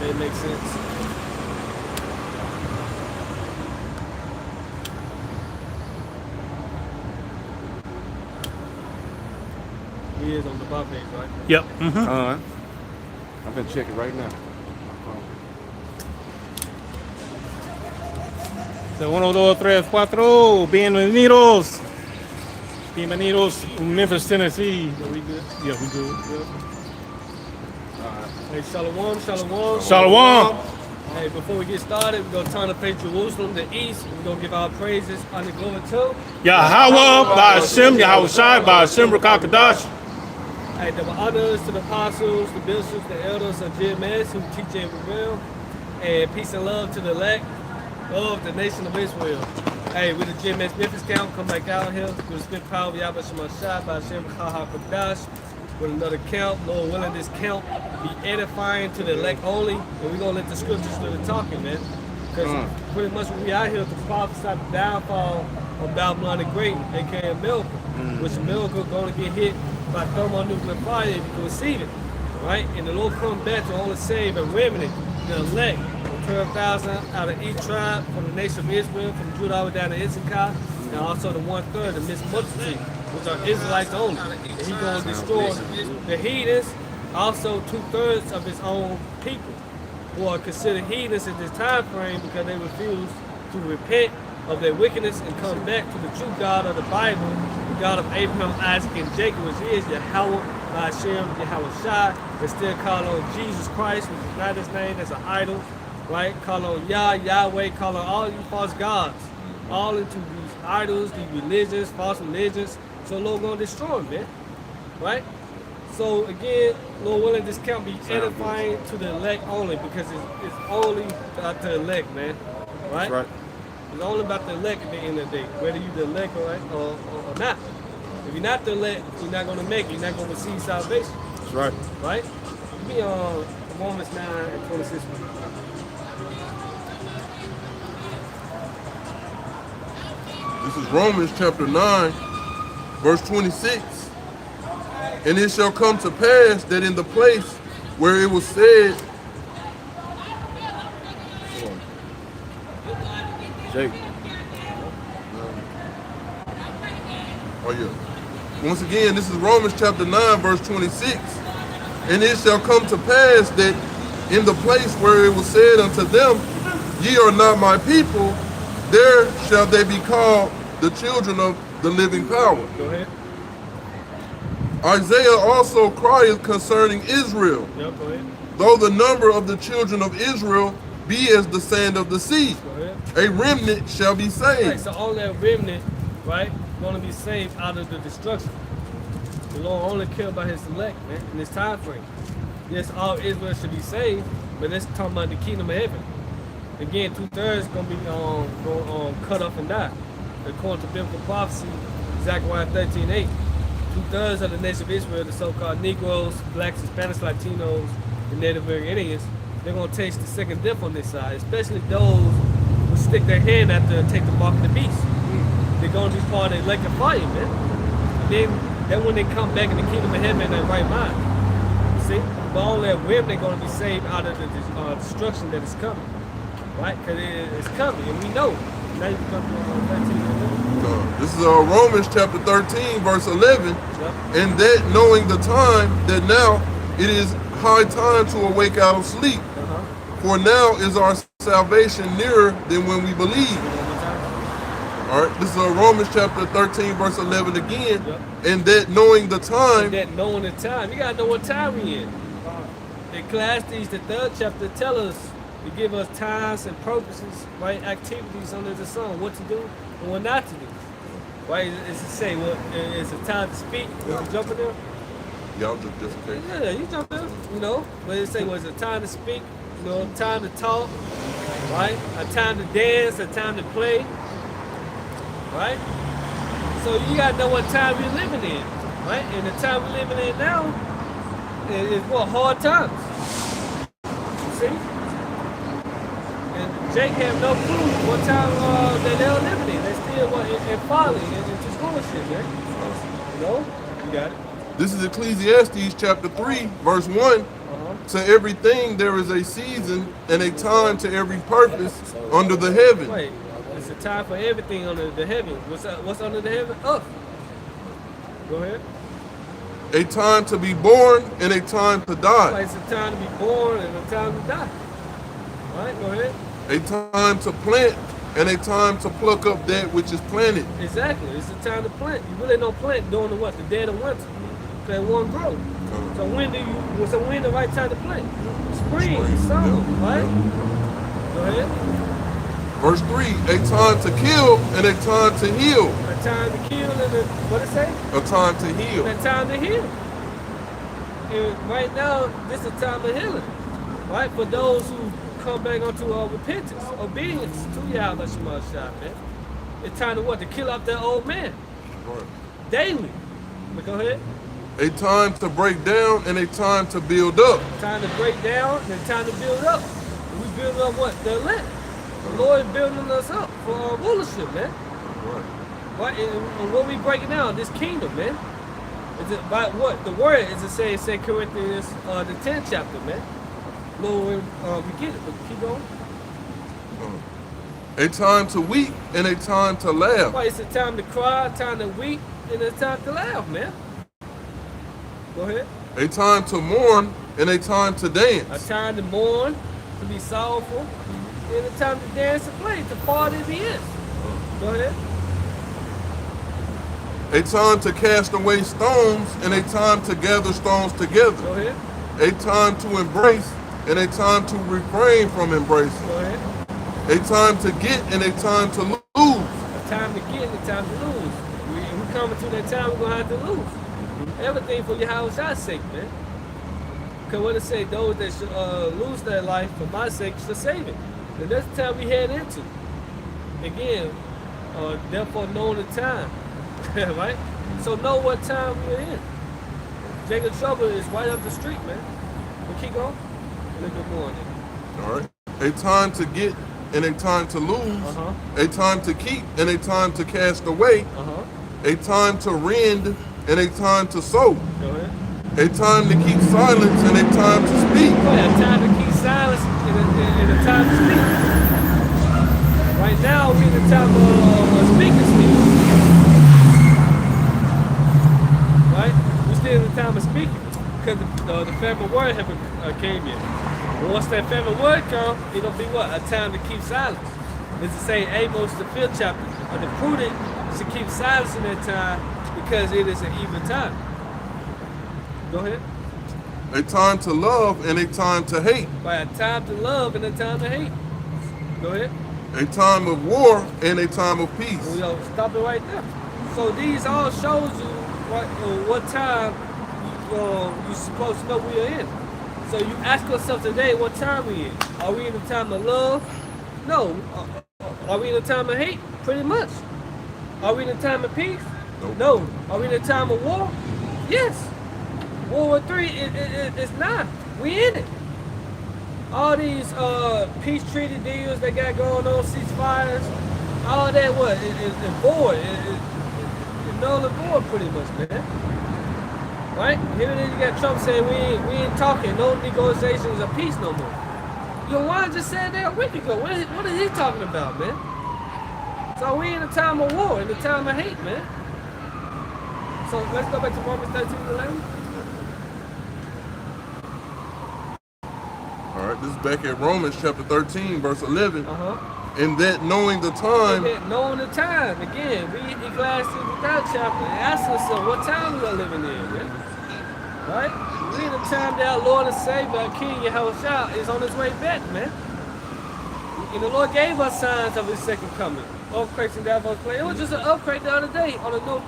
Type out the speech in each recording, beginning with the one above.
That makes sense. He is on the bar page, right? Yep. I'm gonna check it right now. So 1, 2, 3, 4. Bienvenidos. Bienvenidos to Memphis, Tennessee. So we good? Yeah, we good. Yep. Hey, shalom, shalom. Shalom. Hey, before we get started, we're going to turn to face Jerusalem, the east. We're going to give our praises under glory to Yahweh, Ba'ashem, Yahushai, Ba'ashem, Rakakadash. Hey, the honors to the apostles, the bishops, the elders of GMS who teach and reveal. And peace and love to the elect of the nation of Israel. Hey, we're the GMS Memphis Camp. Come back out here. We'll spend power of Yahweh Shemashah, Ba'ashem, Rakakadash. With another camp, Lord willing, this camp be edifying to the elect only, and we're gonna let the scriptures do the talking, man. Because pretty much we out here to prophesy the downfall of Babylon the Great, aka America, which America gonna get hit by thermonuclear fire if you can receive it, right? And the Lord come back to only save a remnant, the elect, 12,000 out of each tribe from the nation of Israel, from Judah all the way down to Issachar, and also the 1/3, the mixed multitude, which are Israelites only. And he's going to destroy the heathens, also 2/3 of his own people, who are considered heathens in this time frame because they refuse to repent of their wickedness and come back to the true God of the Bible, the God of Abraham, Isaac, and Jacob, which is Yahweh, Hashem, Yahushai, and still call on Jesus Christ, which is not his name, that's an idol, right? Call on Yahweh, call on all these false gods, all into these idols, these religions, false religions. So Lord gonna destroy them, man. Right? So again, Lord willing, this camp be edifying to the elect only because it's only about the elect, man. Right? That's right. It's only about the elect at the end of the day, whether you the elect or not. If you're not the elect, you're not gonna make it, you're not gonna receive salvation. That's right. Right? Give me Romans 9:26. This is Romans chapter 9, verse 26. And it shall come to pass that in the place where it was said, Jake. oh yeah. Once again, this is Romans chapter 9, verse 26. And it shall come to pass that in the place where it was said unto them, ye are not my people, there shall they be called the children of the living power. Go ahead. Isaiah also crieth concerning Israel, Yep, go ahead. though the number of the children of Israel be as the sand of the sea, Go ahead. a remnant shall be Right, saved. so all that remnant, right, going to be saved out of the destruction. The Lord only care about his elect, man, in this time frame. Yes, all Israel should be saved, but let's talk about the kingdom of heaven. Again, 2/3 going to be cut off and die. According to biblical prophecy, Zechariah 13:8. 2/3 of the nation of Israel, the so-called Negroes, blacks, Hispanics, Latinos, and Native American Indians, they're going to taste the second death on this side, especially those who stick their hand after take the mark of the beast. They're going to be part of the electric fire, man. And then when they come back in the kingdom of heaven in their right mind. See? But all that women, they're going to be saved out of the destruction that is coming. Right? Because it's coming, and we know. Now you come to 13. This is Romans chapter 13, verse 11. Yep. And that knowing the time, that now it is high time to awake out of sleep. For now is our salvation nearer than when we believe. All right, this is Romans chapter 13, verse 11 again. Yep. And that knowing the time, That knowing the time. You gotta know what time we in. Ecclesiastes, the 3rd chapter, tell us to give us times and purposes, right? Activities under the sun, what to do and what not to do. Right? It's to say, well, it's a time to speak. You jump in there? y'all just okay. Yeah, you jump in, you know. But it say, well, it's a time to speak, you know, time to talk, right? A time to dance, a time to play, right? So you gotta know what time we're living in, right? And the time we're living in now is what, hard times. You see? And Jake have no clue what time that they're living in. They still in folly and just bullshit, man. You know? You got it. This is Ecclesiastes chapter 3, verse 1. To everything there is a season and a time to every purpose under the heaven. Wait, it's a time for everything under the heaven. What's under the heaven? Earth. Go ahead. A time to be born and a time to die. Wait, it's a time to be born and a time to die. All right, go ahead. A time to plant and a time to pluck up that which is planted. Exactly. It's a time to plant. You really don't plant during the what? The dead of winter. So it won't grow. So when the right time to plant? Spring, summer, right? Go ahead. Verse 3, a time to kill and a time to heal. A time to kill and what it say? A time to heal. A time to heal. And right now, this is a time of healing. Right? For those who come back onto repentance, obedience to Yahweh Shema Shah, man. It's time to what? To kill off that old man. Right. Daily. But go ahead. A time to break down and a time to build up. Time to break down and time to build up. And we build up what? The elect. The Lord is building us up for our rulership, man. Right. Right? And what we breaking down? This kingdom, man. Is it by what? The word is it say in 2 Corinthians, the 10th chapter, man. Lord, we get it, but keep going. A time to weep and a time to laugh. Right, it's a time to cry, a time to weep, and a time to laugh, man. Go ahead. A time to mourn and a time to A dance. time to mourn, to be sorrowful, and a time to dance and play, to party at the end. Go ahead. A time to cast away stones and a time to gather stones together. Go ahead. A time to embrace and a time to refrain from embracing. Go ahead. A time to get and a time to lose. A time to get and a time to lose. We coming to that time we're going to have to lose. Everything for Yahweh's sake, man. Because what it say, those that should lose their life for my sake should save it. And that's the time we head into. Again, therefore know the time. Right? So know what time we're in. Jacob Trouble is right up the street, man. But keep going. A little bit more on it. All right. A time to get and a time to lose. A time to keep and a time to cast away. A time to rend and a time to sow. Go ahead. A time to keep silence and a time to speak. A time to keep silence and a time to speak. Right now we're in the time of speaking speech. Right? We're still in the time of speaking. Because the family word haven't came yet. But once that family word comes, it'll be what? A time to keep silence. It's the same Amos, the 5th chapter. The prudent should keep silence in that time because it is an evil time. Go ahead. A time to love and a time to hate. By a time to love and a time to hate. Go ahead. A time of war and a time of peace. We'll stop it right there. So these all shows you what time you're supposed to know we are in. So you ask yourself today, what time we in? Are we in the time of love? No. Are we in the time of hate? Pretty much. Are we in the time of peace? Nope. No. Are we in the time of war? Yes. World War III it's not. We in it. All these peace treaty deals that got going on, ceasefires, all that what? It's void. It's null and void pretty much, man. Right? Here it is, you got Trump saying we ain't talking, no negotiations of peace no more. Yohan just said that a week ago. What is he talking about, man? So we in a time of war, in a time of hate, man. So let's go back to Romans 13:11. All right, this is back at Romans chapter 13, verse 11. And that knowing the time. Knowing the time. Again, read Ecclesiastes without chapter and ask ourselves what time we are living in, man. Right? We in the time that our Lord and Savior, our King Yahweh is on his way back, man. And the Lord gave us signs of his second coming. Earthquakes and diverse places. It was just an earthquake the other day on the note.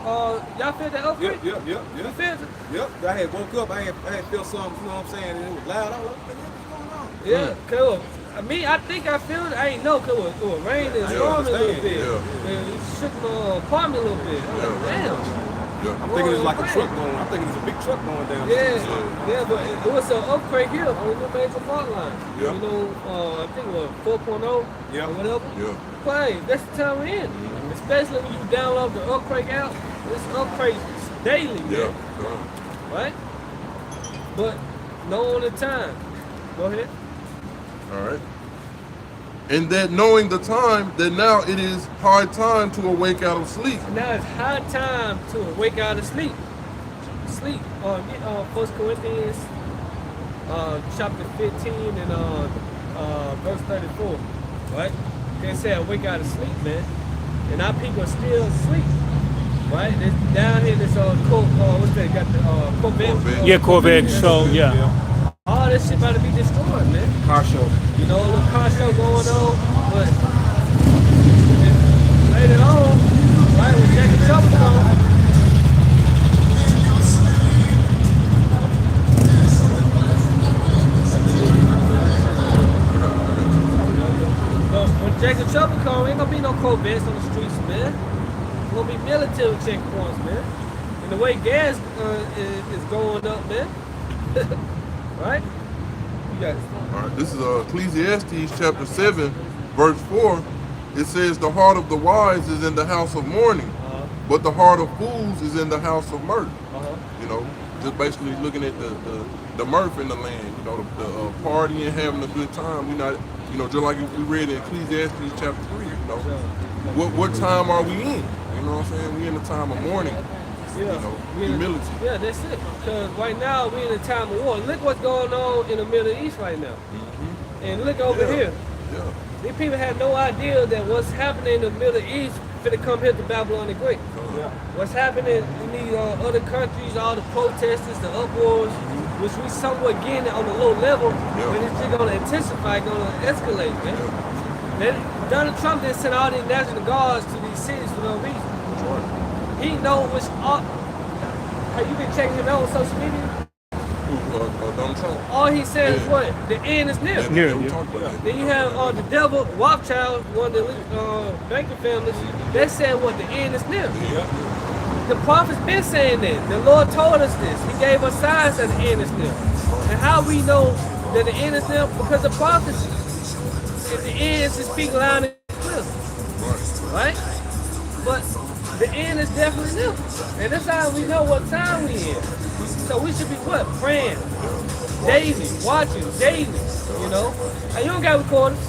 Y'all feel that earthquake? Yep. You feel it? Yep. I had woke up. I had felt something, you know what I'm saying? And it was loud. I was like, what's going on? Yeah, cool. I think I feel it. I ain't know because it was raining and storming a little bit. And it shook my apartment a little bit. Damn. I'm thinking it's like a truck going. I'm thinking it's a big truck going down. Yeah, but it was an earthquake here on the major fault line. You know, I think it was 4.0 or whatever. Play. That's the time we're in. Especially when you download the earthquake app. This earthquake daily, man. Right? But knowing the time. Go ahead. All right. And that knowing the time, that now it is high time to awake out of sleep. Now it's high time to wake out of sleep. Sleep. Get 1 Corinthians chapter 15 and verse 34. Right? They say wake out of sleep, man. And our people are still asleep. Right? It's down here, this what's that? Got the Corvette. Yeah, Corvette show. Yeah. All this shit about to be destroyed, man. Car show. You know, a little car show going on, but later on, right, when Jack and Trouble come, when Jack and Trouble come, ain't gonna be no Corvettes on the streets, man. It's gonna be military checkpoints, man. And the way gas is going up, man. Right? You got it. All right, this is Ecclesiastes chapter 7, verse 4. It says, the heart of the wise is in the house of mourning, but the heart of fools is in the house of mirth. You know, just basically looking at the mirth in the land, you know, the partying, having a good time. We not, you know, just like we read in Ecclesiastes chapter 3, you know, what time are we in? You know what I'm saying? We in the time of mourning. Yeah. You know, humility. Yeah, that's it. Because right now we're in a time of war. Look what's going on in the Middle East right now. And look over here. Yeah. These people have no idea that what's happening in the Middle East finna come here to Babylon the Great. What's happening in these other countries, all the protesters, the uproars, which we somewhat getting on a low level, but it's just gonna intensify, gonna escalate, man. Then Donald Trump didn't send all these national guards to these cities for no reason. He knows which have you been checking him out on social media? Donald Trump. All he said is what? The end is near. Yeah. Then you have the devil, Rothschild, one of the banking families, they said what? The end is near. The prophet's been saying that. The Lord told us this. He gave us signs that the end is near. And how we know that the end is near? Because of prophecy. If the end is to speak loud and clear. Right? But the end is definitely new. And that's how we know what time we in. So we should be what? Praying. Daily. Watching. Daily. You know? And you don't got recordings.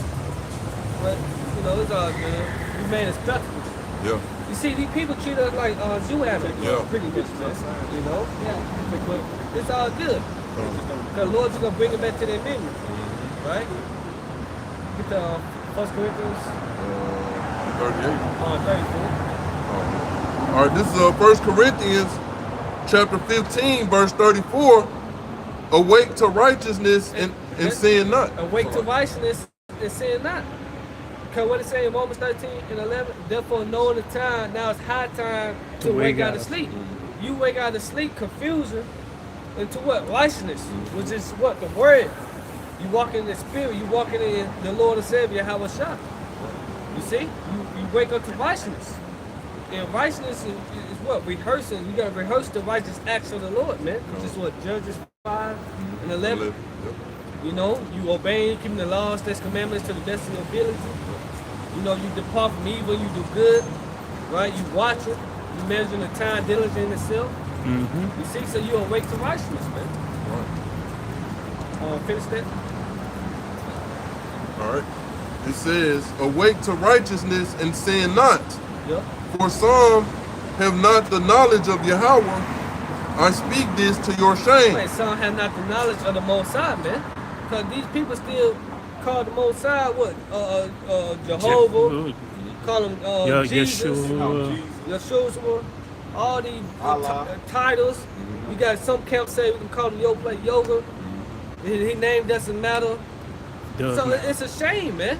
But, you know, it's all good. We made a spectacle. Yeah. You see, these people treat us like Jew animals. Yeah. Pretty much, you know? Yeah. But it's all good. Because the Lord's going to bring it back to their memory. Right? Get the 1 Corinthians 38. 34. All right, this is 1 Corinthians chapter 15, verse 34. Awake to righteousness and sin not. Awake to righteousness and sin not. Because what it say in Romans 13 and 11, therefore knowing the time, now it's high time to wake out of sleep. You wake out of sleep, confusion, into what? Righteousness, which is what? The word. You walk in the spirit, you walking in the Lord and Savior, Yahweh. You see? You wake up to righteousness. And righteousness is what? Rehearsing. You got to rehearse the righteous acts of the Lord, man. Which is what? Judges 5 and 11. You know, you obey, keeping the laws, statutes, commandments to the best of your ability. You know, you depart from evil, you do good, right? You watch it, you measure the time, diligence in itself. You see, so you awake to righteousness, man. Finish that. All right. It says, awake to righteousness and sin not. Yep. For some have not the knowledge of Yahweh. I speak this to your shame. Right, some have not the knowledge of the Most High, man. Because these people still call the Most High what? Jehovah. Call him Jesus. Yeshua. All these titles. You got some camps say we can call him yoga. His name doesn't matter. So it's a shame, man.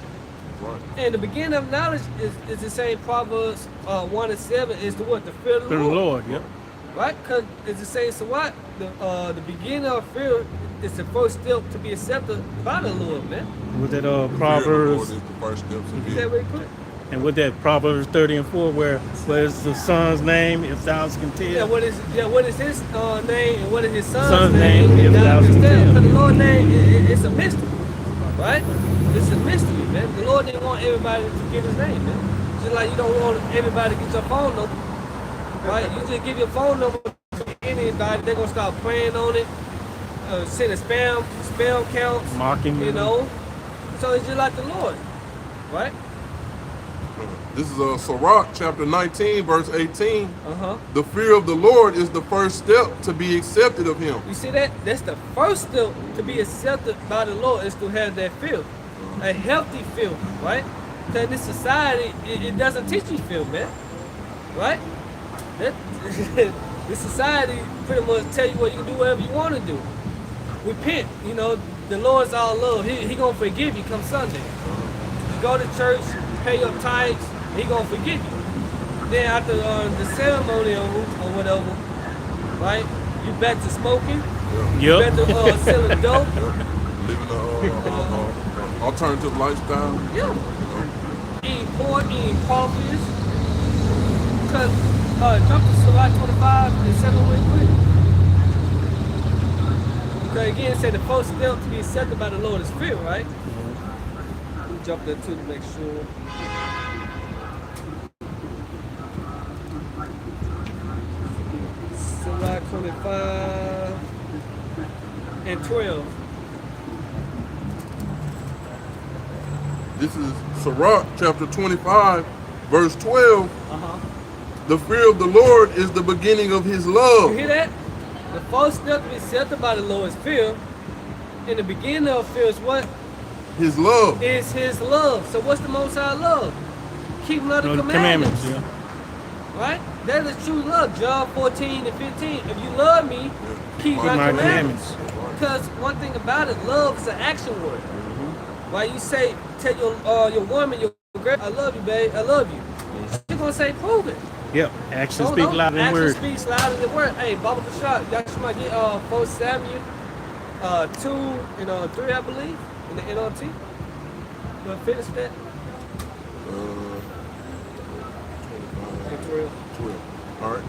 Right. And the beginning of knowledge is the same Proverbs 1 and 7 is the what? The fear of the Lord. Yep. Right? Because it's the same, so what? The beginning of fear is the first step to be accepted by the Lord, man. With that Proverbs, Is the first steps of Is that what he put? and with that Proverbs 30 and 4, where is the son's name, if thou can tell. Yeah, what is his name and what is his son's Son's name? name, if thou can tell. Because the Lord's name, it's a mystery, right? It's a mystery, man. The Lord didn't want everybody to get his name, man. Just like you don't want everybody to get your phone number, right? You just give your phone number to anybody, they're going to start praying on it, sending spam counts, Mocking you you. know. So it's just like the Lord, right? This is Sirach chapter 19, verse 18. Uh-huh. The fear of the Lord is the first step to be accepted of him. You see that? That's the first step to be accepted by the Lord, is to have that fear. A healthy fear, right? Because this society, it doesn't teach you fear, man. Right? That this society pretty much tell you what you can do whatever you want to do. Repent, you know, the Lord's all love. He gonna forgive you come Sunday. You go to church, pay your tithes, he gonna forgive you. Then after the ceremony or whatever, right? You back to smoking. You back to selling dope. Living an alternative lifestyle. Yeah. Eating pork, eating crawfish. Because jump to Sirach 25 and 7 real quick. Because again, it said the first step to be accepted by the Lord is fear, right? We jump there too to make sure. Sirach 25 and 12. This is Sirach chapter 25, verse 12. Uh-huh. The fear of the Lord is the beginning of his love. You hear that? The first step to be accepted by the Lord is fear. And the beginning of fear is what? His love. Is his love. So what's the most high love? Keeping of the commandments. Yeah. Right? That is true love. John 14 and 15. If you love me, keep my commandments. Because one thing about it, love is an action word. Right? You say, tell your woman, your girl, I love you, babe, I love you. She's gonna say, prove it. Yep. Actions speak louder than words. Action speaks louder than words. Hey, Baba Kashad, y'all might get 1 Samuel 2 and 3, I believe, in the NLT. You wanna finish that? 12. All right.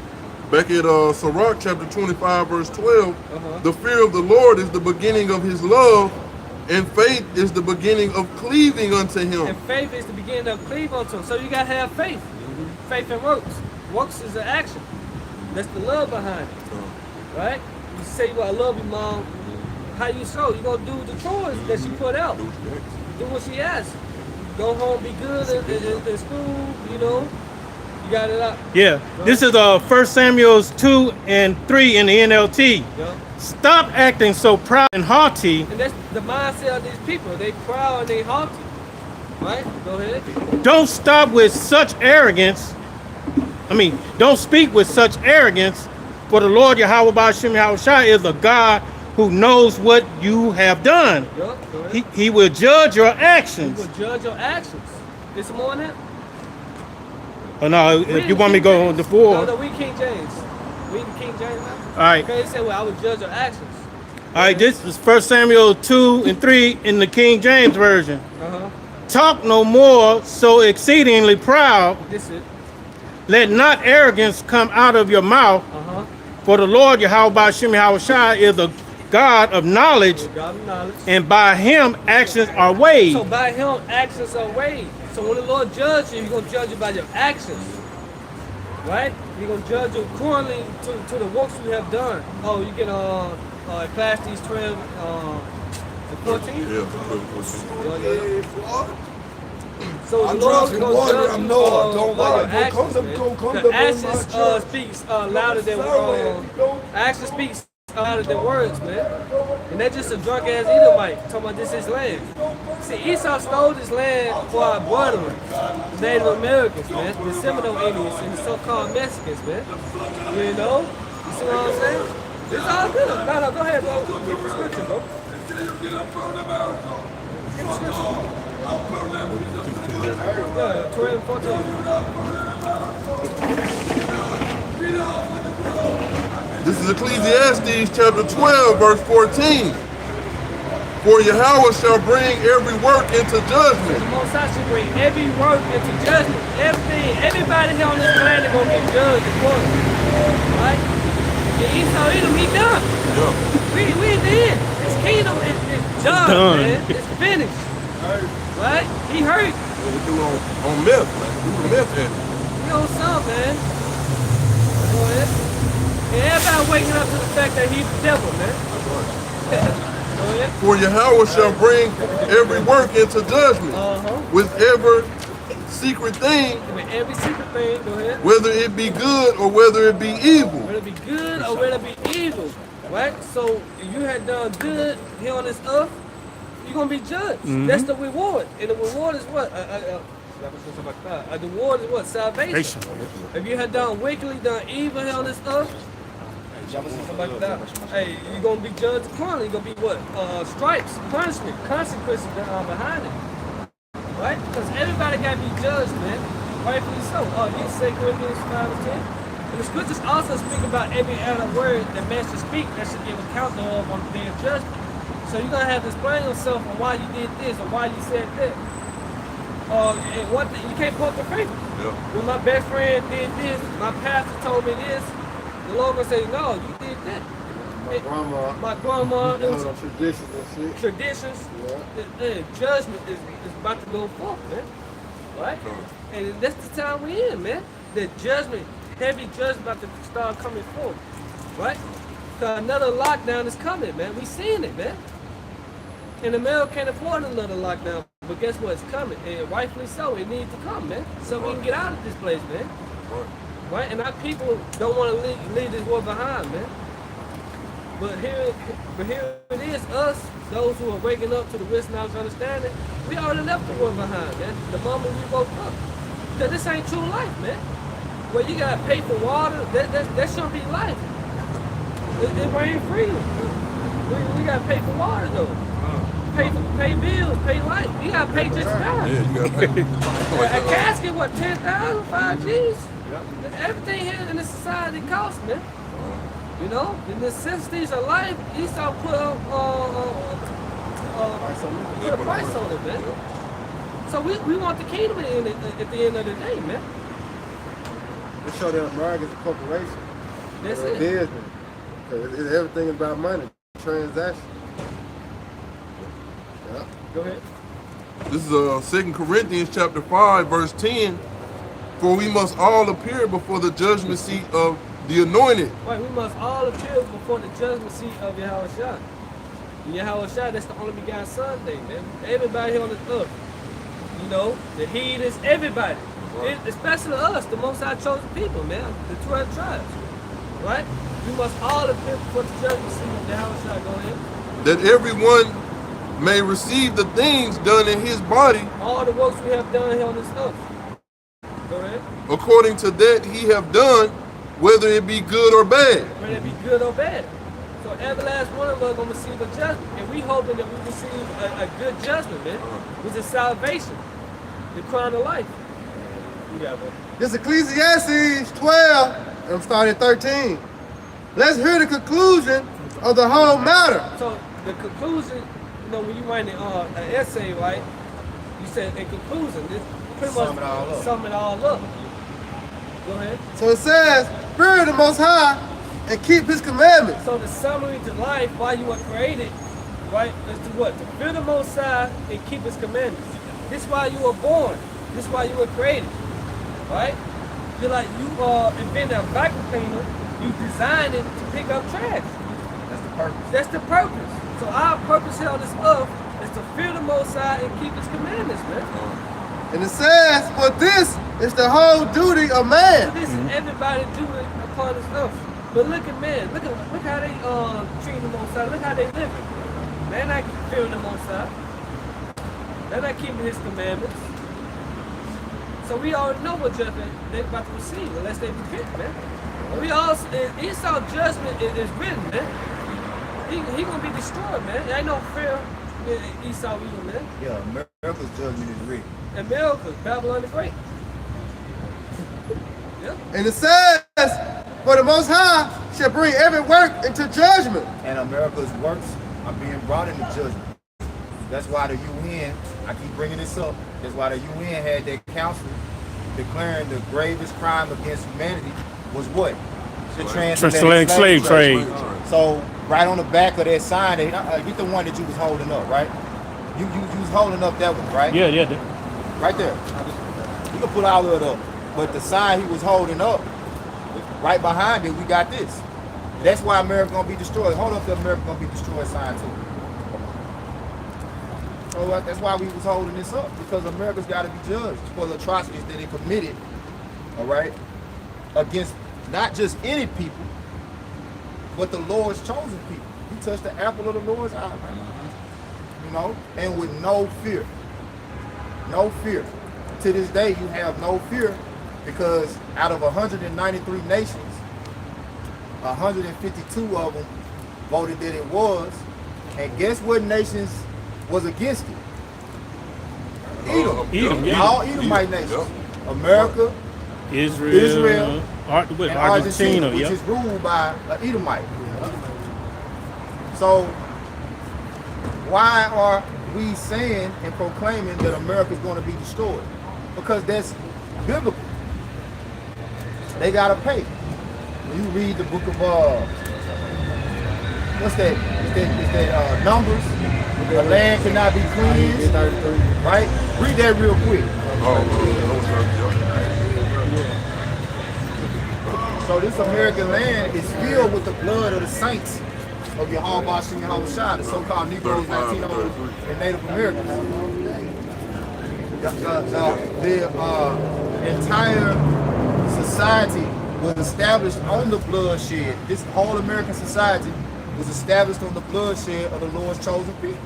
Back at Sirach chapter 25, verse 12, the fear of the Lord is the beginning of his love, and faith is the beginning of cleaving unto him. And faith is the beginning of cleaving unto him. So you gotta have faith. Faith and works. Works is an action. That's the love behind it. Right? You say, well, I love you, Mom. How you show? You gonna do the chores that she put out. Do what she asks. Go home, be good in school, you know. You got it up. Yeah. This is 1 Samuel 2 and 3 in the NLT. Yeah. Stop acting so proud and haughty. And that's the mindset of these people. They proud and they haughty. Right? Go ahead. Don't stop with such arrogance. Don't speak with such arrogance. For the Lord Yahweh Ba'Shem Yahushua is a God who knows what you have done. Yeah, go ahead. He will judge your actions. He will judge your actions. There's some more in that? Oh no, if you want me to go on the floor. No, we King James. We in King James now? All right. Okay, he said, well, I would judge your actions. All right, this is 1 Samuel 2 and 3 in the King James Version. Uh-huh. Talk no more so exceedingly proud. This is. Let not arrogance come out of your mouth. Uh-huh. For the Lord Yahweh Ba'Shem Yahushua is a God of knowledge, God of knowledge. and by him actions are weighed. So by him, actions are weighed. So when the Lord judges you, he's going to judge you by your actions. Right? He's going to judge you accordingly to the works you have done. Oh, you get Ecclesiastes 12 and 14? Yeah. So I'm the Lord is drinking going to water. judge I'm you Noah. by Don't your worry. actions, Don't man. come The to actions my church. speaks louder than actions speaks louder than words, man. And that's just a drunk ass Edomite talking about this is land. See, Esau stole this land for our brethren, the Native Americans, man, the Seminole Indians and the so-called Mexicans, man. You know? You see what I'm saying? It's all good. No, go ahead, bro. Get the scripture, bro. Get the scripture. Yeah, 12 and 14. This is Ecclesiastes chapter 12, verse 14. For Yahweh shall bring every work into judgment. The Most High should bring every work into judgment. Everybody here on this planet gonna get judged accordingly. Right? And Esau Edom, he done. Yeah. We in the end. His kingdom is done, man. It's finished. Right? He hurt. What we do on meth, man. We do meth at it. You know something, man. Go ahead. And everybody waking up to the fact that he's the devil, man. ahead. For Yahweh shall bring every work into judgment with every secret thing, With every secret thing, go ahead. whether it be good or whether it be evil. Whether it be good or whether it be evil, right? So if you had done good here on this earth, you're gonna be judged. That's the reward, and the reward is what? The reward is what? Salvation. If you had done wickedly, done evil here on this earth, hey, you're gonna be judged accordingly. You're gonna be what? Stripes, punishment, consequences behind it. Right? Because everybody gotta be judged, man. Rightfully so. You say Corinthians 5 and 10. And the scriptures also speak about every other word that man should speak that should give account of on the day of judgment. So you're gonna have to explain yourself on why you did this or why you said that. And one thing, you can't point the finger. Yeah. When my best friend did this, my pastor told me this, the Lord gonna say, no, you did that. My grandma, it was traditions and shit. traditions, judgment is about to go forth, man. Right? And that's the time we're in, man. The judgment, heavy judgment about to start coming forth. Right? So another lockdown is coming, man. We seeing it, man. And America can't afford another lockdown. But guess what? It's coming. And rightfully so. It needs to come, man. So we can get out of this place, man. Right? And our people don't want to leave this war behind, man. But here it is, us, those who are waking up to the wisdom, knowledge, understanding, we already left the world behind, man. The moment we woke up. Because this ain't true life, man. Where you gotta pay for water, that shouldn't be life. It ain't free. We gotta pay for water though. Pay bills, pay light. You gotta pay just that. Yeah, you gotta pay. A casket, what, 10,000, 5 G's? Everything here in this society costs, man. You know, the necessities of life, Esau put a price on it, man. So we want the kingdom at the end of the day, man. They show that America's a corporation. That's Or a it. business. 'Cause it's everything about money, transaction. Yeah. Go ahead. This is 2 Corinthians chapter 5, verse 10. For we must all appear before the judgment seat of the anointed. Right, we must all appear before the judgment seat of Yahweh Shai. Yahweh Shai, that's the only begotten Son thing, man. Everybody here on this earth. You know, the heathens, everybody. Especially us, the Most High chosen people, man. The 12 tribes. Right? We must all appear before the judgment seat of Yahweh Shai. Go ahead. That everyone may receive the things done in his body All the works we have done here on this earth. Go ahead. according to that he have done, whether it be good or bad. Whether it be good or bad. So every last one of us gonna receive a judgment. And we hoping that we receive a good judgment, man. Which is salvation. The crown of life. You got one. This Ecclesiastes 12, and I'm starting at 13. Let's hear the conclusion of the whole matter. So the conclusion, you know, when you write an essay, right? You said in conclusion, this pretty much sum it all up. Go ahead. So it says, fear the Most High and keep His commandments. So the summary to life, why you were created, right, is to what? To fear the Most High and keep His commandments. This is why you were born. This is why you were created, right? You're like, you invented a vacuum cleaner, you designed it to pick up trash. That's the purpose. That's the purpose. So our purpose here on this earth is to fear the Most High and keep His commandments, man. And it says, for this is the whole duty of man. This is everybody do it upon this earth. But look at man, look how they treat the Most High. Look how they live. They're not fearing the Most High. They're not keeping His commandments. So we already know what judgment they're about to receive unless they repent, man. And we also, Esau's judgment is written, man. He gonna be destroyed, man. There ain't no fear in Esau either, man. Yeah, America's judgment is written. America, Babylon the Great. Yeah. And it says, for the Most High shall bring every work into judgment. And America's works are being brought into judgment. That's why the UN, I keep bringing this up, that's why the UN had their council declaring the gravest crime against humanity was what? The transatlantic slave trade. So right on the back of that sign, get the one that you was holding up, right? You was holding up that one, right? Yeah. Right there. You can pull all of it up. But the sign he was holding up, right behind it, we got this. That's why America gonna be destroyed. Hold up, the America gonna be destroyed sign too. So that's why we was holding this up, because America's got to be judged for the atrocities that they committed, all right, against not just any people, but the Lord's chosen people. He touched the apple of the Lord's eye, man. You know, and with no fear. No fear. To this day, you have no fear, because out of 193 nations, 152 of them voted that it was. And guess what nations was against it? Edom. All Edomite nations. Yep. America, Israel, and Argentina, which is ruled by an Edomite. So why are we saying and proclaiming that America is going to be destroyed? Because that's biblical. They gotta pay. When you read the book of what's that? Is that Numbers? The land cannot be cleansed, right? Read that real quick. So this American land is filled with the blood of the saints of Yahweh Shem Yahushua, the so-called Negroes, Latinos, and Native Americans. The entire society was established on the bloodshed. This whole American society was established on the bloodshed of the Lord's chosen people.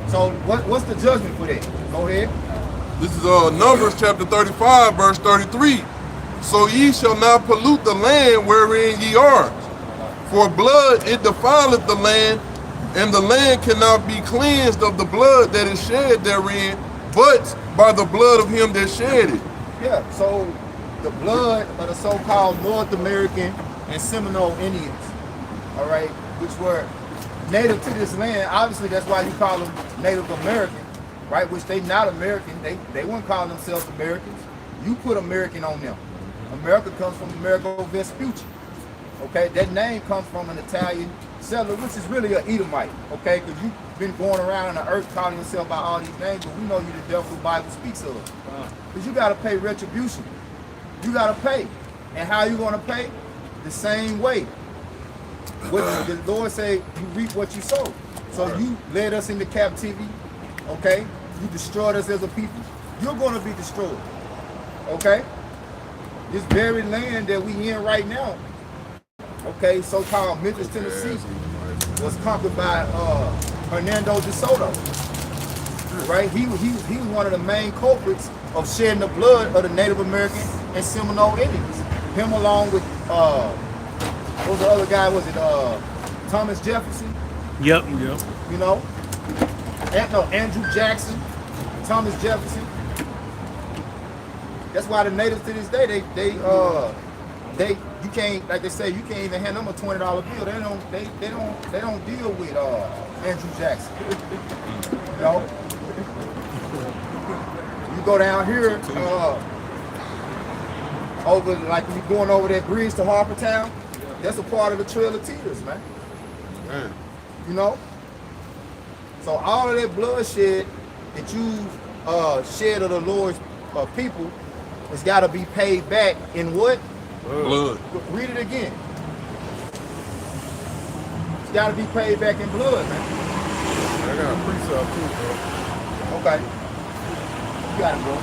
So what's the judgment for that? Go ahead. This is Numbers chapter 35, verse 33. So ye shall not pollute the land wherein ye are. For blood it defileth the land, and the land cannot be cleansed of the blood that is shed therein, but by the blood of him that shed it. Yeah, so the blood of the so-called North American and Seminole Indians, all right, which were native to this land. Obviously, that's why you call them Native American, right? Which they not American. They wouldn't call themselves Americans. You put American on them. America comes from Amerigo Vespucci. Okay, that name comes from an Italian settler, which is really an Edomite. Okay, because you've been going around on the earth calling yourself by all these names, but we know you the devil the Bible speaks of. Because you got to pay retribution. You got to pay. And how you going to pay? The same way. What the Lord say, you reap what you sow. So you led us into captivity, okay? You destroyed us as a people. You're going to be destroyed, okay? This very land that we in right now, okay, so-called Memphis, Tennessee, was conquered by Hernando de Soto, right? He was one of the main culprits of shedding the blood of the Native American and Seminole Indians. Him along with what was the other guy? Was it Thomas Jefferson? Yep. You know, Andrew Jackson, Thomas Jefferson. That's why the natives to this day, you can't, like they say, you can't even hand them a $20 bill. They don't deal with Andrew Jackson. You know, you go down here over, like you going over that bridge to Harpertown. That's a part of the Trail of Tears, man. You know? So all of that bloodshed that you shed of the Lord's people has got to be paid back in what? Blood. Read it again. It's got to be paid back in blood, man. I got a precept too, bro. Okay. You got it, bro.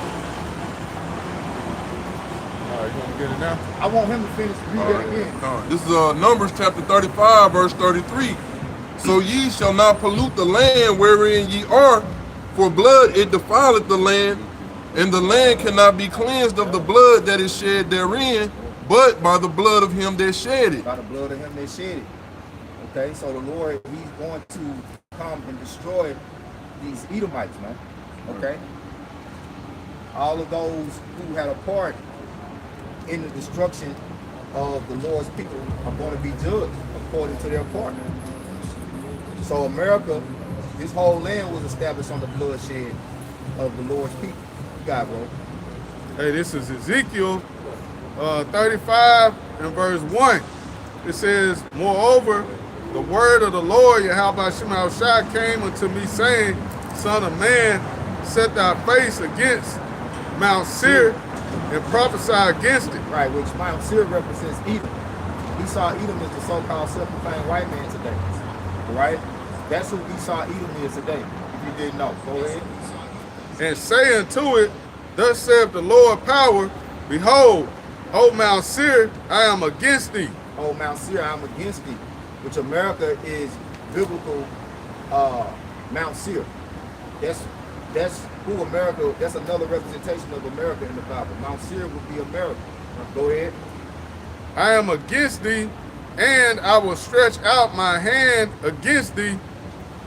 All right, you want to get it now? I want him to finish. Read that again. This is Numbers chapter 35, verse 33. So ye shall not pollute the land wherein ye are, for blood it defileth the land, and the land cannot be cleansed of the blood that is shed therein, but by the blood of him that shed it. By the blood of him that shed it. Okay, so the Lord, he's going to come and destroy these Edomites, man. Okay? All of those who had a part in the destruction of the Lord's people are going to be judged according to their part. So America, this whole land was established on the bloodshed of the Lord's people. You got it, bro. Hey, this is Ezekiel 35 and verse 1. It says, moreover, the word of the Lord, Yahweh Shem Yahushua, came unto me, saying, Son of man, set thy face against Mount Seir and prophesy against it. Right, which Mount Seir represents Edom. Esau Edom is the so-called self-proclaimed white man today. All right? That's who Esau Edom is today, if you didn't know. Go ahead. And say unto it, thus saith the Lord power, behold, O Mount Seir, I am against thee. Oh, Mount Seir, I'm against thee, which America is biblical Mount Seir. That's who America, that's another representation of America in the Bible. Mount Seir would be America. Go ahead. I am against thee, and I will stretch out my hand against thee,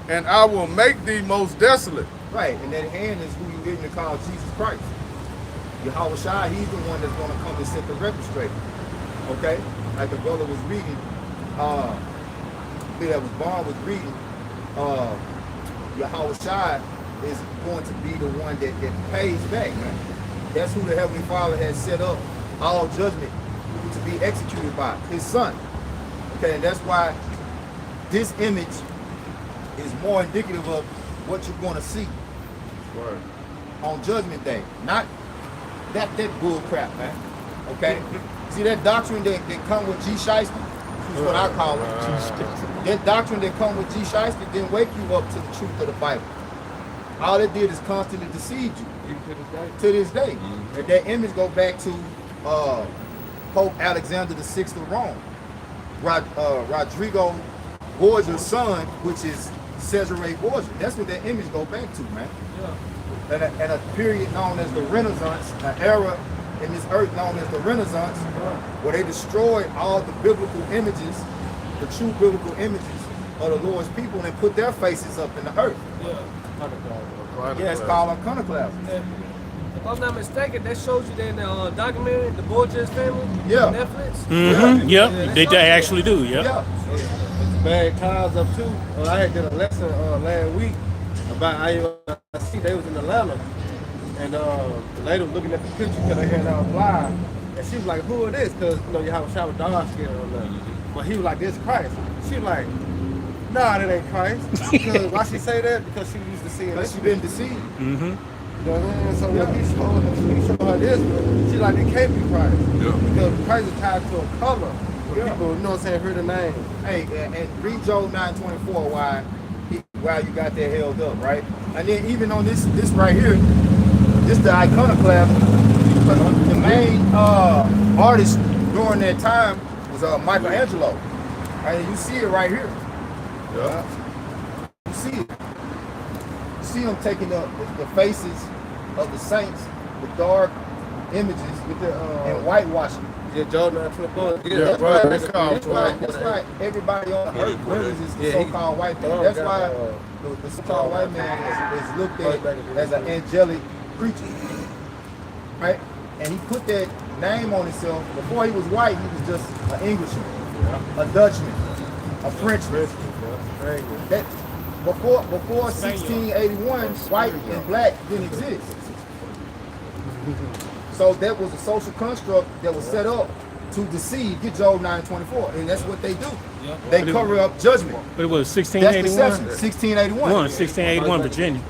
and I will make thee most desolate. Right, and that hand is who you ignorantly call Jesus Christ. Yahweh Shai, he's the one that's going to come and set the record straight. Okay? Like the brother was reading, that was born was reading, Yahweh Shai is going to be the one that pays back, man. That's who the Heavenly Father has set up all judgment to be executed by, his son. Okay, and that's why this image is more indicative of what you're going to see on Judgment Day. Not that bull crap, man. Okay? See that doctrine that come with G. Shiesty? Is what I call it. That doctrine that come with G. Shiesty didn't wake you up to the truth of the Bible. All it did is constantly deceive you. To this day. And that image go back to Pope Alexander VI of Rome. Rodrigo Borgia's son, which is Cesare Borgia. That's what that image go back to, man. Yeah. And a period known as the Renaissance, an era in this earth known as the Renaissance, where they destroyed all the biblical images, the true biblical images of the Lord's people, and put their faces up in the earth. Yeah, it's called iconoclasm. If I'm not mistaken, that shows you that in the documentary, the Borgias family, Yeah. on Netflix. Mm-hmm. Yep, they actually do. Yep. Yeah. It's bad times up too. I had did a lesson last week about IUIC. They was in Atlanta, and the lady was looking at the picture because they had out live, and she was like, "Who is this?" Because you have a shower dark skin on there. But he was like, "This Christ." She was like, "Nah, that ain't Christ." Because why she say that? Because she used to see it. Because she been deceived. Mm-hmm. You know what I mean? So when he showed her this, she like, it can't be Christ. Because Christ is tied to a color. People, you know what I'm saying, heard the name. Hey, and read Job 9:24 while you got that held up, right? And then even on this right here, this the iconoclasm. The main artist during that time was Michelangelo. And you see it right here. Yeah. You see it. You see him taking the faces of the saints with dark images With the, and whitewashing. yeah, Jordan 9:24. Yeah, right. That's why everybody on the earth remembers this so-called white man. That's why the so-called white man is looked at as an angelic creature, right? And he put that name on himself. Before he was white, he was just an Englishman, a Dutchman, a Frenchman. That before 1681, white and black didn't exist. So that was a social construct that was set up to deceive, get Job 9:24, and that's what they do. They cover up judgment. But it was That's 1681. deception. 1681. 1681, Virginia.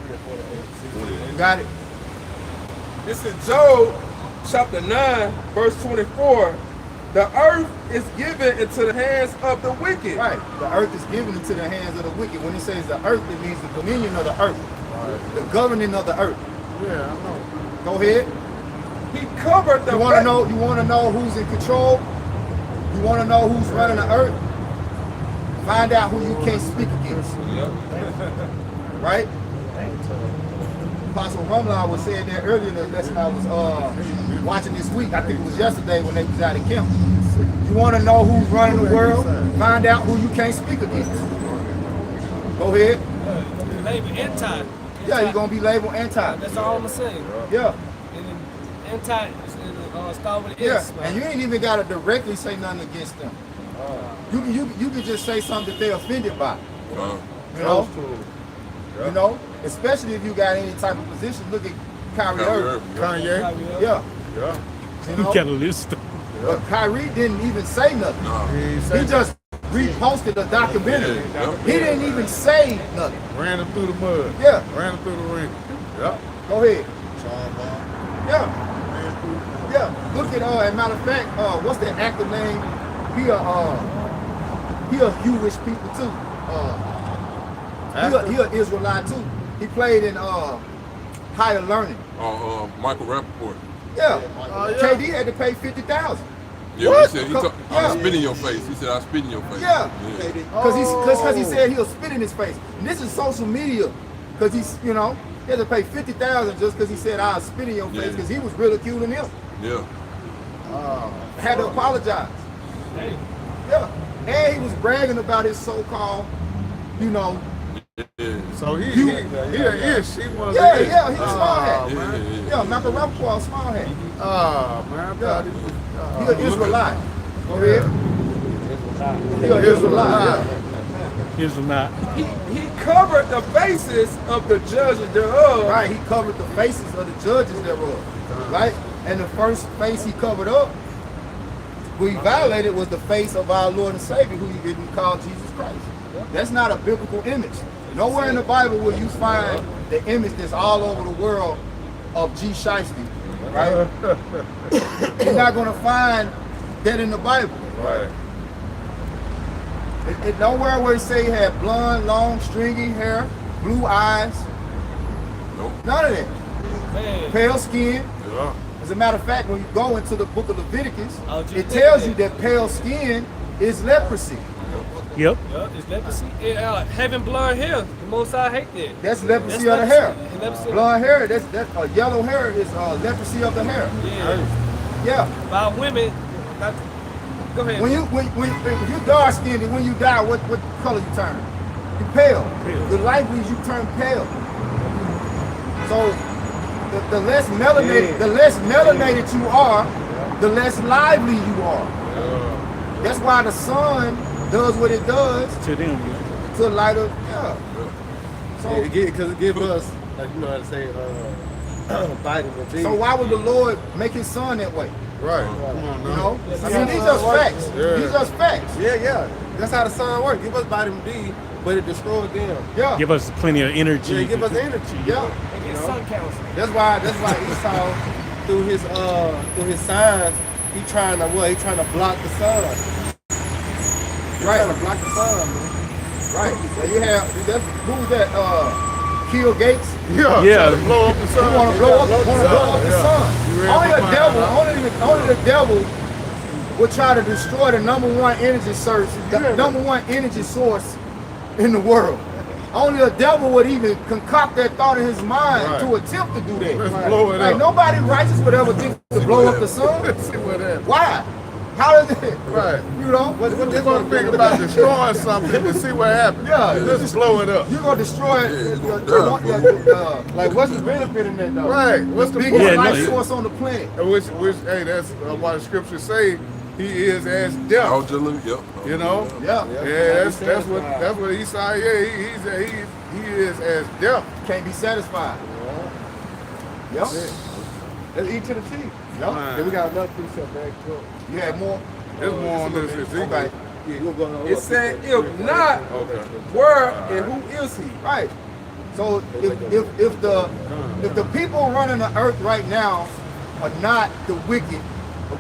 You got it. This is Job chapter 9, verse 24. The earth is given into the hands of the wicked. Right. The earth is given into the hands of the wicked. When it says the earth, it means the dominion of the earth, the governing of the earth. Yeah, I know. Go ahead. He covered the You want to know who's in control? You want to know who's running the earth? Find out who you can't speak against. Right? Apostle Rumlau was saying that earlier in the lesson I was watching this week. I think it was yesterday when they was out in camp. You want to know who's running the world? Find out who you can't speak against. Go ahead. Label anti. Yeah, you're gonna be labeled anti. That's all I'm gonna say. Yeah. And then anti start with an Yeah, S, man. and you ain't even gotta directly say nothing against them. You can just say something that they're offended by. You know? You know? Especially if you got any type of position. Look at Kyrie Irving. Kanye. Yeah. Yeah. You You know? got a list. But Kyrie didn't even say nothing. He just reposted a documentary. He didn't even say nothing. Ran him through the mud. Yeah. Ran him through the ring. Yeah. Go ahead. Yeah. Yeah. Look at as a matter of fact, what's the actor name he a Jewish people too. He a Israelite too. He played in higher learning. Michael Rappaport. Yeah. yeah. KD had to pay 50,000. Yeah, he said Yeah. I'll spit in your face. He said I'll spit in your face. Yeah. Because he said he'll spit in his face. And this is social media. Because he's, you know, he had to pay 50,000 just because he said I'll spit in your face because he was ridiculing him. Yeah. Had to apologize. Yeah. And he was bragging about his so-called, you know. So he You- a ish. He was Yeah, a ish. yeah, he's a small hat. Yeah. Yeah, Michael Rappaport, small hat. Man, I thought he was. He an Israelite. Go ahead. He an Israelite, yeah. Here's not. He covered the faces of the judges thereof. Right, he covered the faces of the judges thereof. Right? And the first face he covered up, who he violated, was the face of our Lord and Savior, who he didn't call Jesus Christ. That's not a biblical image. Nowhere in the Bible will you find the image that's all over the world of G. Shiesty. Right? You're not going to find that in the Bible. Right. It nowhere where he say he had blonde, long, stringy hair, blue eyes. Nope. None of that. Man. Pale skin. Yeah. As a matter of fact, when you go into the book of Leviticus, I was just it tells you thinking that pale skin is leprosy. Yep. Yeah, it's leprosy. Having blonde hair, the most I hate that. That's leprosy That's of the hair. leprosy. Leprosy. Blonde hair, that's yellow hair is leprosy of the hair. Yeah. Yeah. By women, go ahead. When you dark skinned and when you die, what color you turn? You pale. The light means you turn pale. So the less melanated you are, the less lively you are. That's why the sun does what it does To them. to light up. Yeah. So, Because it gives us, like you know how to say, vitamin D. so why would the Lord make his son that way? Right. Come on You now. know? I mean, these just facts. Yeah. These just facts. Yeah. That's how the sun works. Give us vitamin D, but it destroys them. Yeah. Give us plenty of energy. Yeah, give us energy. Yeah. They get sun cancer. That's why Esau, through his signs, he trying to block the sun. Right. Trying to block the sun, man. Right. And you have who's that? Kill Gates. Yeah. Yeah. Try to blow up the sun. You want to blow up the Yeah. sun. You ready Only to the find devil, out? only the devil would try to destroy the number one energy source, the number one energy source in the world. Only the devil would even concoct that thought in his mind Right. to attempt to do that. Let's blow it Like up. nobody righteous would ever think to blow up the sun. Let's see what happens. Why? How does it? Right. You know? We're gonna think about destroying something to see what happens. Yeah. Let's blow it up. You're gonna destroy it. Like what's the benefit in that though? Right. What's the Biggest point? life no, source on the planet. Which, hey, that's why the scriptures say he is as death. Yep. You know. Yeah. Yeah, that's what Esau. Yeah, he is as death. Can't be satisfied. Yep. Let's eat to the teeth. Yep. Then we got another precept back to You had more? There's more on this Ezekiel. Okay. Yeah, we'll go ahead. It said, if not, Okay. where and who is he? Right. So if the people running the earth right now are not the wicked,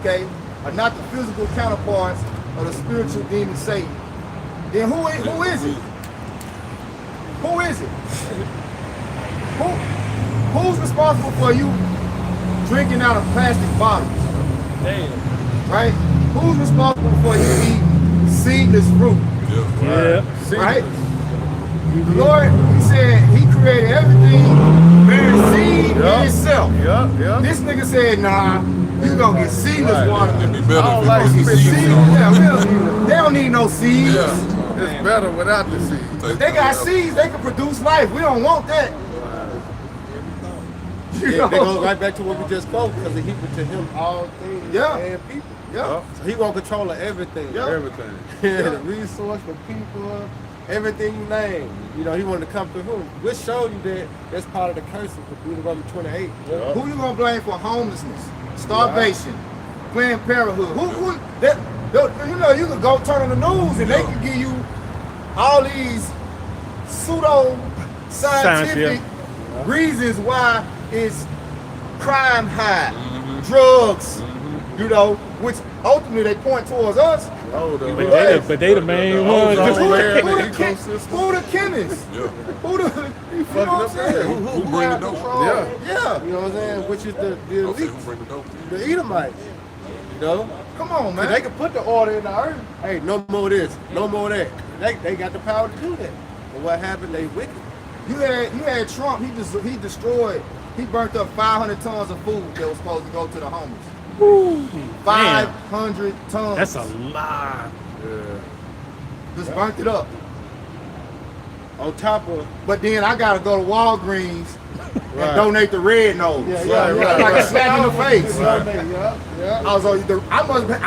okay, are not the physical counterparts of the spiritual demon Satan, then who is it? Who is it? Who's responsible for you drinking out of plastic bottles? Damn. Right? Who's responsible for you eating seedless fruit? Yeah. Right? The Lord, he said he created everything bearing seed in itself. Yeah. This nigga said, nah, you gonna get seedless water. It'd be better I don't if like it was spit seeds Seed, on it. yeah, they don't need no seeds. Yeah. It's better without the seed. If they got seeds, they can produce life. We don't want that. You They know? go right back to what we just spoke, because he put to him all things Yeah. and people. Yeah. So he want control of everything. Yeah. Everything. The resource, the people, everything you name. You know, he wanted to come through whom? Which showed you that that's part of the curses of Deuteronomy 28. Who you gonna blame for homelessness, starvation, Planned Parenthood? Who that? You know, you can go turn on the news and they can give you all these pseudo scientific reasons why it's crime high, drugs, you know, which ultimately they point towards us. Oh, the But they the main ones. ozone layer, Who the the chemist? ecosystem. Who the chemist? Yeah. Who the, you Fucking know what I'm up there. saying? Who bring the dope? Yeah. Yeah. You know what I'm saying? Which is the I'll say elite, who bring the dope? the Edomites. You know? Come on, Man. man. They can put the order in the earth. Hey, no more of this, no more of that. They got the power to do that. But what happened? They wicked. You had Trump. He destroyed. He burnt up 500 tons of food that was supposed to go to the homeless. 500 tons. That's a lot. Yeah. Just burnt it up. On top of But then I gotta go to Walgreens and donate the red nose. right, Like a slap in the face. Yeah. I was on I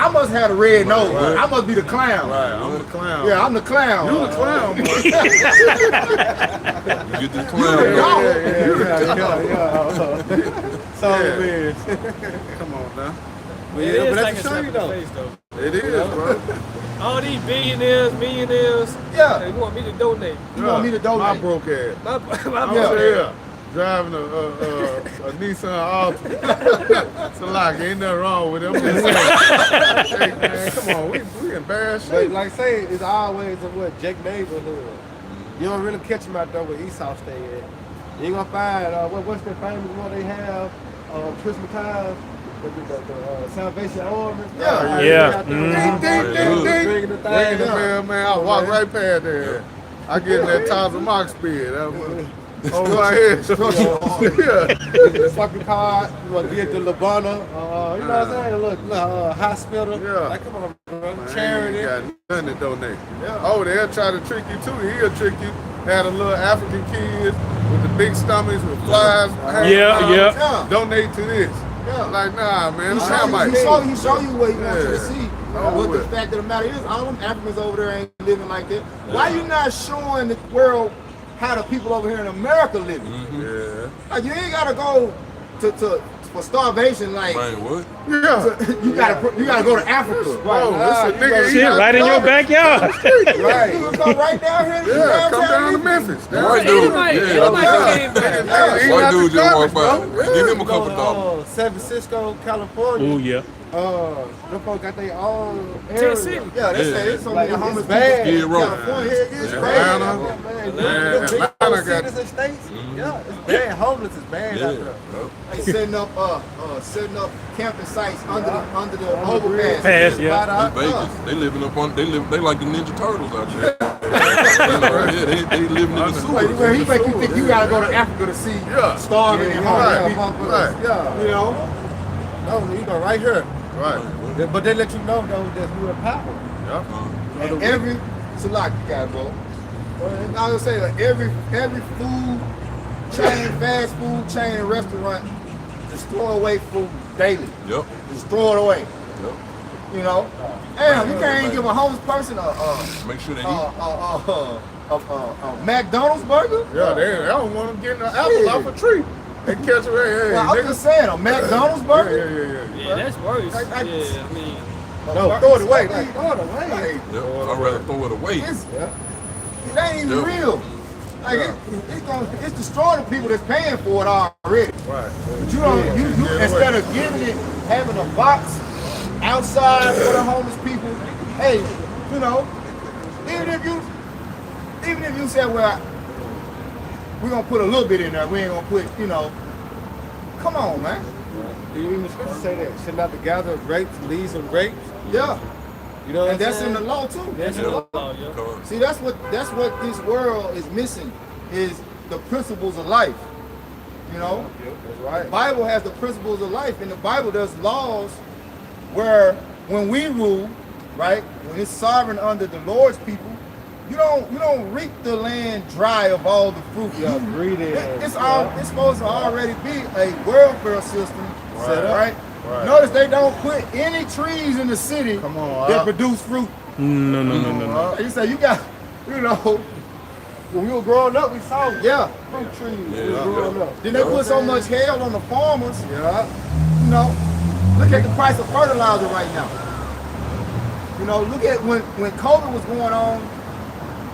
must have the red nose. Right. I must be the clown. Right, I'm the clown. Yeah, I'm the clown. You the clown, boy. You get the clown. So it is. Come on now. But It yeah, is but like that's a a shame slap in the though. face, though. It is, bro. All these billionaires, millionaires, Yeah. they want me to donate. You want me to donate? My broke ass. My I'm Yeah. driving a Nissan Altima. So like, ain't nothing wrong with it. I'm just saying. Hey, man, come on, we in bad But shape. like I say, it's always of what Jack neighborhood. You don't really catch them out there where Esau stay at. You ain't gonna find what's that famous one they have Christmas time. The Salvation Army. Yeah. Yeah. Ding, ding, ding, ding. Bringing the Ringing thing the up. bell, man. I walk right past there. I get in that Thousand Mark speed. Oh, right here. Yeah. The fucking card, you want to get the Labana, you know what I'm saying? Look, hospital. Yeah. Like, come on, bro. Man, Charity. you ain't got nothing to donate. Yeah. Oh, they'll try to trick you too. He'll trick you. Had a little African kids with the big stomachs with flies. hanging Yeah, out. yeah. Donate to this. Yeah. Like, nah, man. He Somebody. show you what he wants you to Yeah. see. Oh, But the well. fact of the matter is, all them Africans over there ain't living like that. Why you not showing the world how the people over here in America living? Yeah. Like, you ain't gotta go to for starvation. Like Man, what? Yeah. you gotta go to Africa. Oh, this a nigga. Shit, right in your backyard. Right. You can come right down here. Yeah, come down to Memphis. White dude. Anybody Yeah. came back. He White got dude the just walked garbage, by. bro. Give him a Go couple dollars. to San Francisco, California. Oh yeah. Them folks got their own Ten area. City. Yeah, they say it's so many Like, homeless it's bad. people Yeah, in right. California. It's Yeah. bad. Atlanta. Man, Man, the big Atlanta got- cities and states. Yeah, it's bad. Homeless is bad out there. Like setting up camping sites under the overpass. Pass, yeah. Right Vegas. out. They living up on. They like the Ninja Turtles out there. Yeah, they living in the Like, where he sewers. make you think you gotta go to Africa to see Yeah. starving and Right. homeless people. Right. Yeah. You know? No, you go right here. Right. But they let you know though that you in power. Yeah. And every Salak guy, bro. I was gonna say like, every food chain, fast food chain, restaurant, just throw away food daily. Yep. Just throw it away. Yep. You know? Damn, you can't even give a homeless person Make sure they eat. a McDonald's burger? Yeah, they don't want them getting an apple off a tree. They catch them, hey, Well, I'm nigga. just saying, a McDonald's burger? Yeah. Yeah, that's worse. I- Yeah, I mean, No, throw it away. Like, throw it away. Like, Yep. I'd rather throw it away. it ain't even Yep. real. Like it's destroying the people that's paying for it already. Right. But you don't you instead of giving it, having a box outside for the homeless people, hey, you know, even if you say, well, we're gonna put a little bit in there, we ain't gonna put, you know, come on, man. Even the scripture say that should not to gather grapes, leaves and grapes. Yeah. You know what And I'm that's saying? in the law too. that's Yeah. the law, yeah. Cause See, that's what this world is missing, is the principles of life. You know? That's right. The Bible has the principles of life, and the Bible does laws where when we rule, right, when it's sovereign under the Lord's people, you don't reap the land dry of all the fruit. Yeah, breeding. It's supposed to already be a welfare system set up, right? Right. Notice they don't put any trees in the city Come on, that Al. produce fruit. No. Like you say, you got, you know, When we were growing up, we saw yeah. fruit trees. Yeah. We were growing up. Then they put so much hell on the farmers. Yeah. You know, look at the price of fertilizer right now. You know, look at when COVID was going on.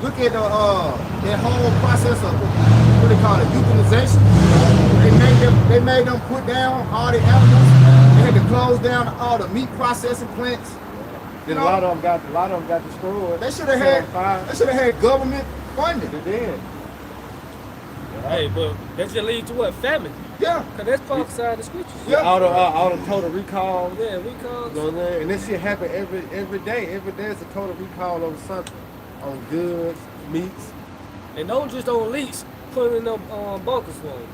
Look at that whole process of what they call it, euthanization. They made them put down all the animals. They had to close down all the meat processing plants. Then a lot of them got destroyed. They should have set on fire. had government funding. They did. Hey, but that just lead to what? Famine. Yeah. Cause that's prophesied in the scriptures. Yeah. All the total recalls. Yeah, recalls. You know what I'm saying? And this shit happen every day. Every day is a total recall on something. On goods, meats. And those just on lease, putting them bunkers for them.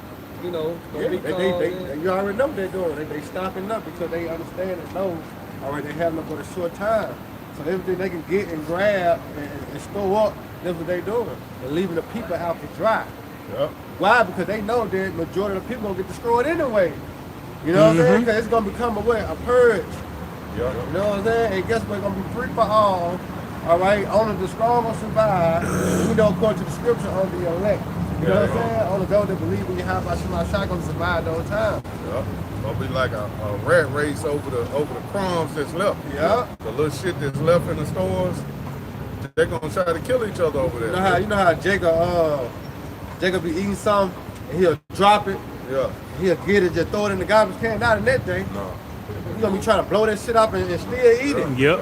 You know, Yeah, recalls, you already know what they're doing. They stocking up because they understand and know, all right, they have them for a short time. So everything they can get and grab and store up, that's what they're doing. They're leaving the people out to dry. Yep. Why? Because they know that the majority of the people gonna get destroyed anyway. You know what I'm saying? Because it's gonna become a purge. Yep. You know what I'm saying? And guess what? It's gonna be free for all. All right, only the strong will survive. You know, according to the scripture, on the elect. You know what I'm saying? Only those that believe in Yahweh Shema gonna survive those times. Yep. Gonna be like a rat race over the crumbs that's left. Yeah. The little shit that's left in the stores, they're gonna try to kill each other over there. You know how Jacob be eating something and he'll drop it. Yeah. He'll get it, just throw it in the garbage can. Not in that day. No. He's gonna be trying to blow that shit up and still eat it. Yep.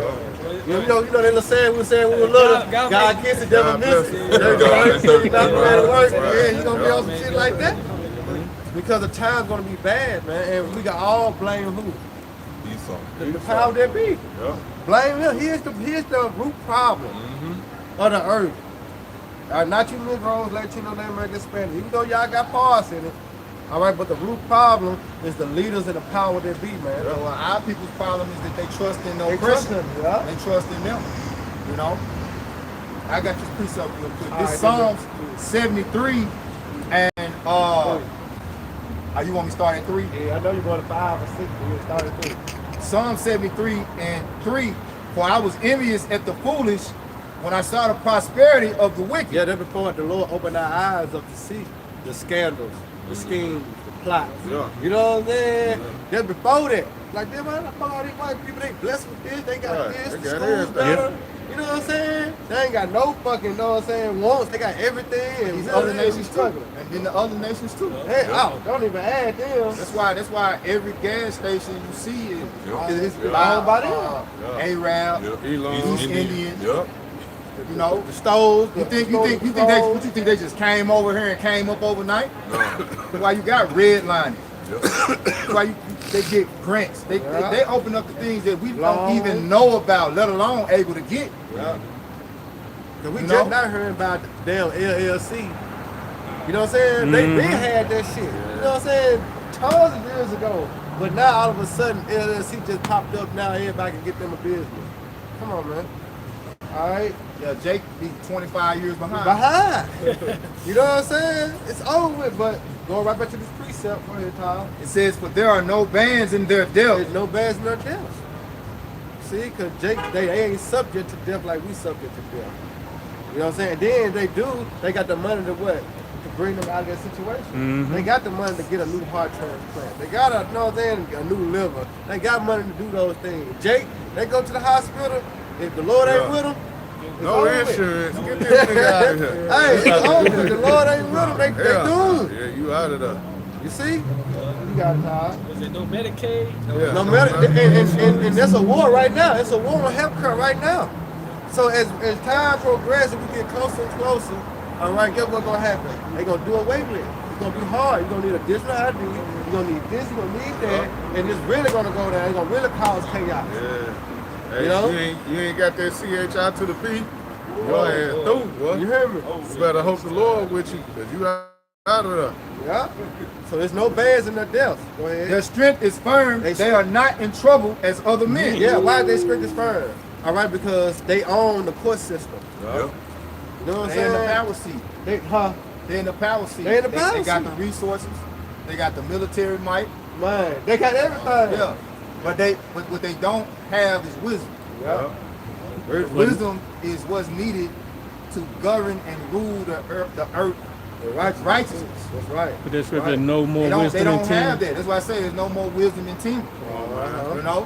You know that little saying we said we were little. God kiss it, devil miss it. it. Yeah, you gonna be on some shit like that. Because the time's gonna be bad, man, and we got all blame who? The power that be. Yeah. Blame him. Here's the root problem of the earth. Not you Negroes, Latinos, American Spanish. Even though y'all got parts in it, all right, but the root problem is the leaders and the power that be, man. So our people's problem is that they trust in They no trust person. them, yeah. They trust in them. You know? I got this precept real quick. All This right, Psalms 73 and you want me to start at 3? Yeah, I know you're going to 5 or 6, but you started 3. Psalm 73 and 3. For I was envious at the foolish when I saw the prosperity of the wicked. Yeah, that before the Lord opened our eyes up to see the scandals, the schemes, the plots. Yeah. You know what I'm saying? Just before that. Like, them all these white people, they blessed with this, they got Right, this, they the got school's everything. better. You know what I'm saying? They ain't got no fucking, you know what I'm saying, wants. They got everything. And These we other over here nations too. struggling. And then the other nations too. Hey, oh, don't even add them. That's why every gas station you see is Belong by them. Arab, Elon. East Indian. Yep. You know, The stoves. you think they just came over here and came up overnight? No. That's why you got redlining. Yep. That's why they get grants. They open up the things that we Long. don't even know about, let alone able to get. Yeah. Cause we You just know? not hearing about the damn LLC. You know what I'm saying? They been had that shit. You know what I'm saying? Tons of years ago. But now all of a sudden LLC just popped up. Now everybody can get them a business. Come on, man. All right. Yeah, Jake be 25 years behind. You know what I'm saying? It's over with. But going right back to this precept for here, Tyler. It says, for there are no bands in their There's death. no bands in their deaths. See, because they ain't subject to death like we subject to death. You know what I'm saying? Then they do, they got the money to what? To bring them out of that situation. They got the money to get a new heart transplant. They got you know what I'm saying, a new liver. They got money to do those things. Jake, they go to the hospital. If the Lord ain't with them, No insurance. Get this nigga out of here. Hey, it's over. The Lord ain't with them. They do. Yeah, you out of there. You see? You got it, Tyler. Was it no Medicaid? Yeah. No matter, and there's a war right now. It's a war on healthcare right now. So as time progresses, we get closer and closer. All right, guess what's gonna happen? They gonna do away with it. It's gonna be hard. You're gonna need a digital ID. You're gonna need this. You're gonna need that, and it's really gonna go down. It's gonna really cause chaos. Yeah. Hey, You know? you ain't got that CHI to the P. Your ass through, boy. You hear me? You better hope the Lord with you, because you out of there. Yeah. So there's no bands in their deaths. Go ahead. Their strength is firm. They are not in trouble as other men. Yeah. Why they strength is firm? All right, because they own the court system. Yep. You know what I'm They're in the saying? power seat. They're in the power seat. They in the power They got seat. the resources. They got the military might. Man, they got everything. Yeah. But what they don't have is wisdom. Yeah. Wisdom is what's needed to govern and rule the earth. Righteousness. That's right. But that scripture, no more They wisdom don't in have 10. that. That's why I say there's no more wisdom in team. You know?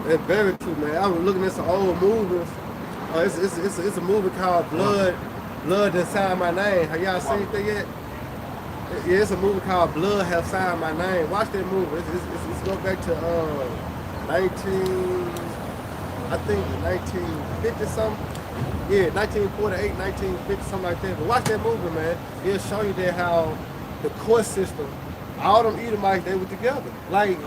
That's very true, man. I was looking at some old movies. It's a movie called Blood That Signed My Name. Have y'all seen that yet? Yeah, it's a movie called Blood Have Signed My Name. Watch that movie. It's go back to I think 1950 something. Yeah, 1948, 1950, something like that. But watch that movie, man. It'll show you that how the court system, all them Edomites, they were together. Like,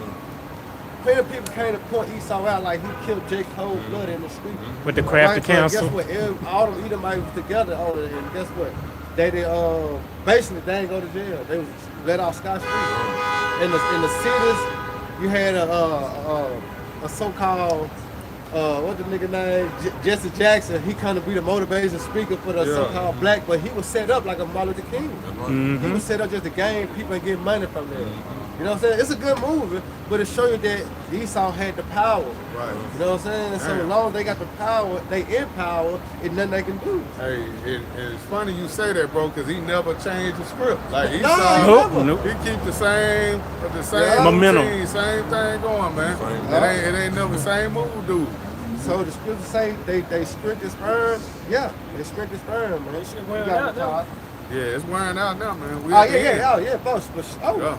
plenty of people came to point Esau out like he killed Jake cold blood in the street. With the crafty But council. guess what? All them Edomites was together on it, and guess what? They basically they didn't go to jail. They was let off scot-free. In the cities, you had a so-called what the nigga name? Jesse Jackson. He kind of be the motivation speaker for the so-called black, but he was set up like a Martin Luther King. He was set up just to gain people and get money from them. You know what I'm saying? It's a good movie, but it shows you that Esau had the power. Right. You know what I'm saying? So as long as they got the power, they in power, and nothing they can do. Hey, it's funny you say that, bro, because he never changed the script. Like he keep the same momentum, routine, same thing going, man. It ain't never same move, dude. So the scriptures say they strength is firm. Yeah, they strength is firm, man. They shit wearing out now. Yeah, it's wearing out now, man. Boss. Yeah.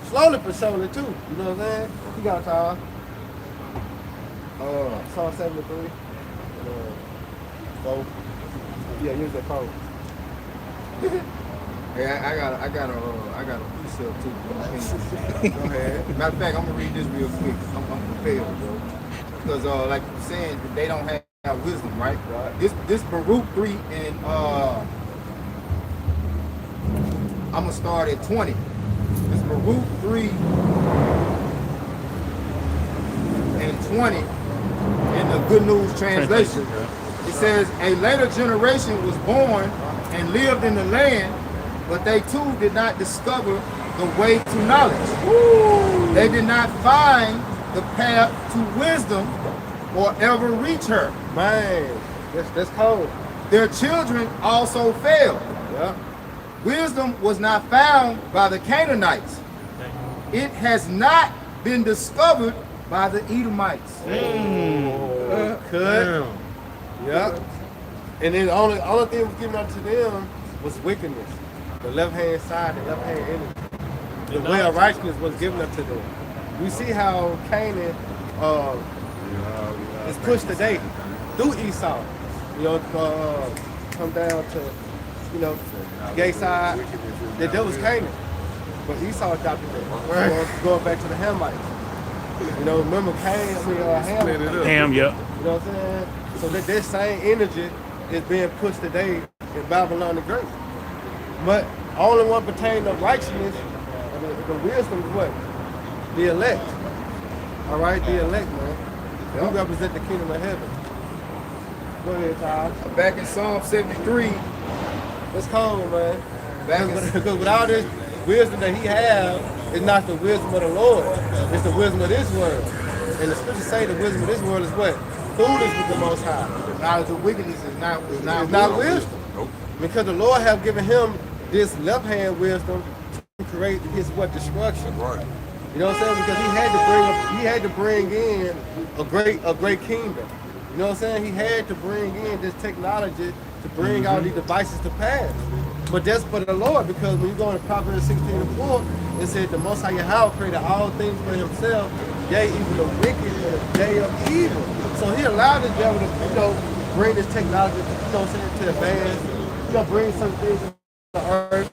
Slowly but surely too. You know what I'm saying? You got time. Psalm 73. 4. Yeah, use that phone. Hey, I got a precept too. Go ahead. Matter of fact, I'm gonna read this real quick. I'm prepared, bro. Because like you were saying, they don't have wisdom, right? This Baruch 3 and I'm gonna start at 20. This Baruch 3 and 20 in the Good News translation. It says, a later generation was born and lived in the land, but they too did not discover the way to knowledge. Woo! They did not find the path to wisdom or ever reach her. Man, that's cold. Their children also failed. Yeah. Wisdom was not found by the Canaanites. It has not been discovered by the Edomites. Yeah. And then the only thing was given up to them was wickedness. The left hand side, the left hand energy. The way of righteousness was given up to them. We see how Canaan is pushed today through Esau. You know, come down to, you know, gay side. That was Canaan. But Esau adopted that. Going back to the Hamites. You know, remember Ham? Yep. You know what I'm saying? So that same energy is being pushed today in Babylon the Great. But only one pertaining to righteousness, the wisdom is what? The elect. All right, the elect, man. We represent the kingdom of heaven. Go ahead, Todd. Back in Psalm 73. Let's call him, man. Because with all this wisdom that he has, it's not the wisdom of the Lord. It's the wisdom of this world. And the scriptures say the wisdom of this world is what? Foolish with the Most High. The knowledge of wickedness is not wisdom. Nope. Because the Lord have given him this left hand wisdom to create his what? Destruction. Right. You know what I'm saying? Because he had to bring in a great kingdom. You know what I'm saying? He had to bring in this technology to bring all these devices to pass. But that's for the Lord, because when you go into Proverbs 16:4, it said the Most High Yahweh created all things for himself, yea, even the wicked and the day of evil. So he allowed the devil to, you know, bring this technology, you know what I'm saying, to advance, you know, bring some things to the earth.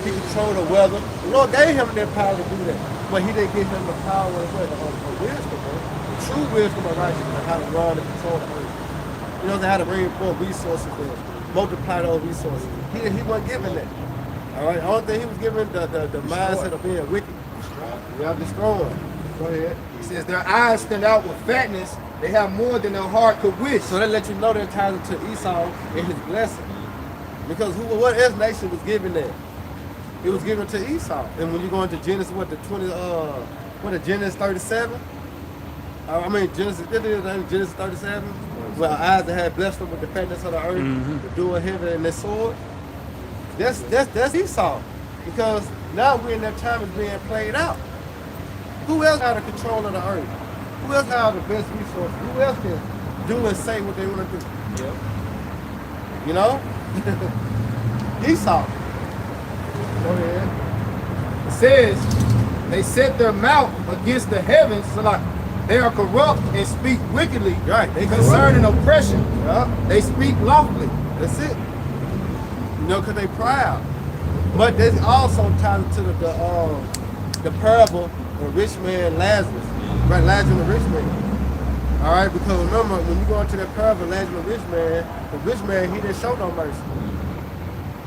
He controlled the weather. The Lord gave him that power to do that. But he didn't give him the power of wisdom, man. True wisdom of righteousness, how to run and control the earth. You know, how to bring more resources and multiply those resources. He wasn't given that. All right. The only thing he was given the mindset of being wicked. Yeah, destroyed. Go ahead. He says their eyes stand out with fatness. They have more than their heart could wish. So that let you know that ties into Esau and his blessing. Because what else nation was given that? It was given to Esau. And when you go into Genesis, Genesis 37? Genesis 37, where Isaac had blessed them with the fatness of the earth, the dew of heaven, and the sword. That's Esau. Because now we're in that time it's being played out. Who else had the control of the earth? Who else had the best resources? Who else can do and say what they want to do? Yep. You know? Esau. Go ahead. It says, they set their mouth against the heavens, so like They are corrupt and speak wickedly. Right, they concerning oppression. Yeah. They speak lawfully. That's it. You know, because they proud. But there's also tied to the parable of the rich man Lazarus. Right, Lazarus and the rich man. All right, because remember, when you go into that parable, Lazarus and the rich man, he didn't show no mercy.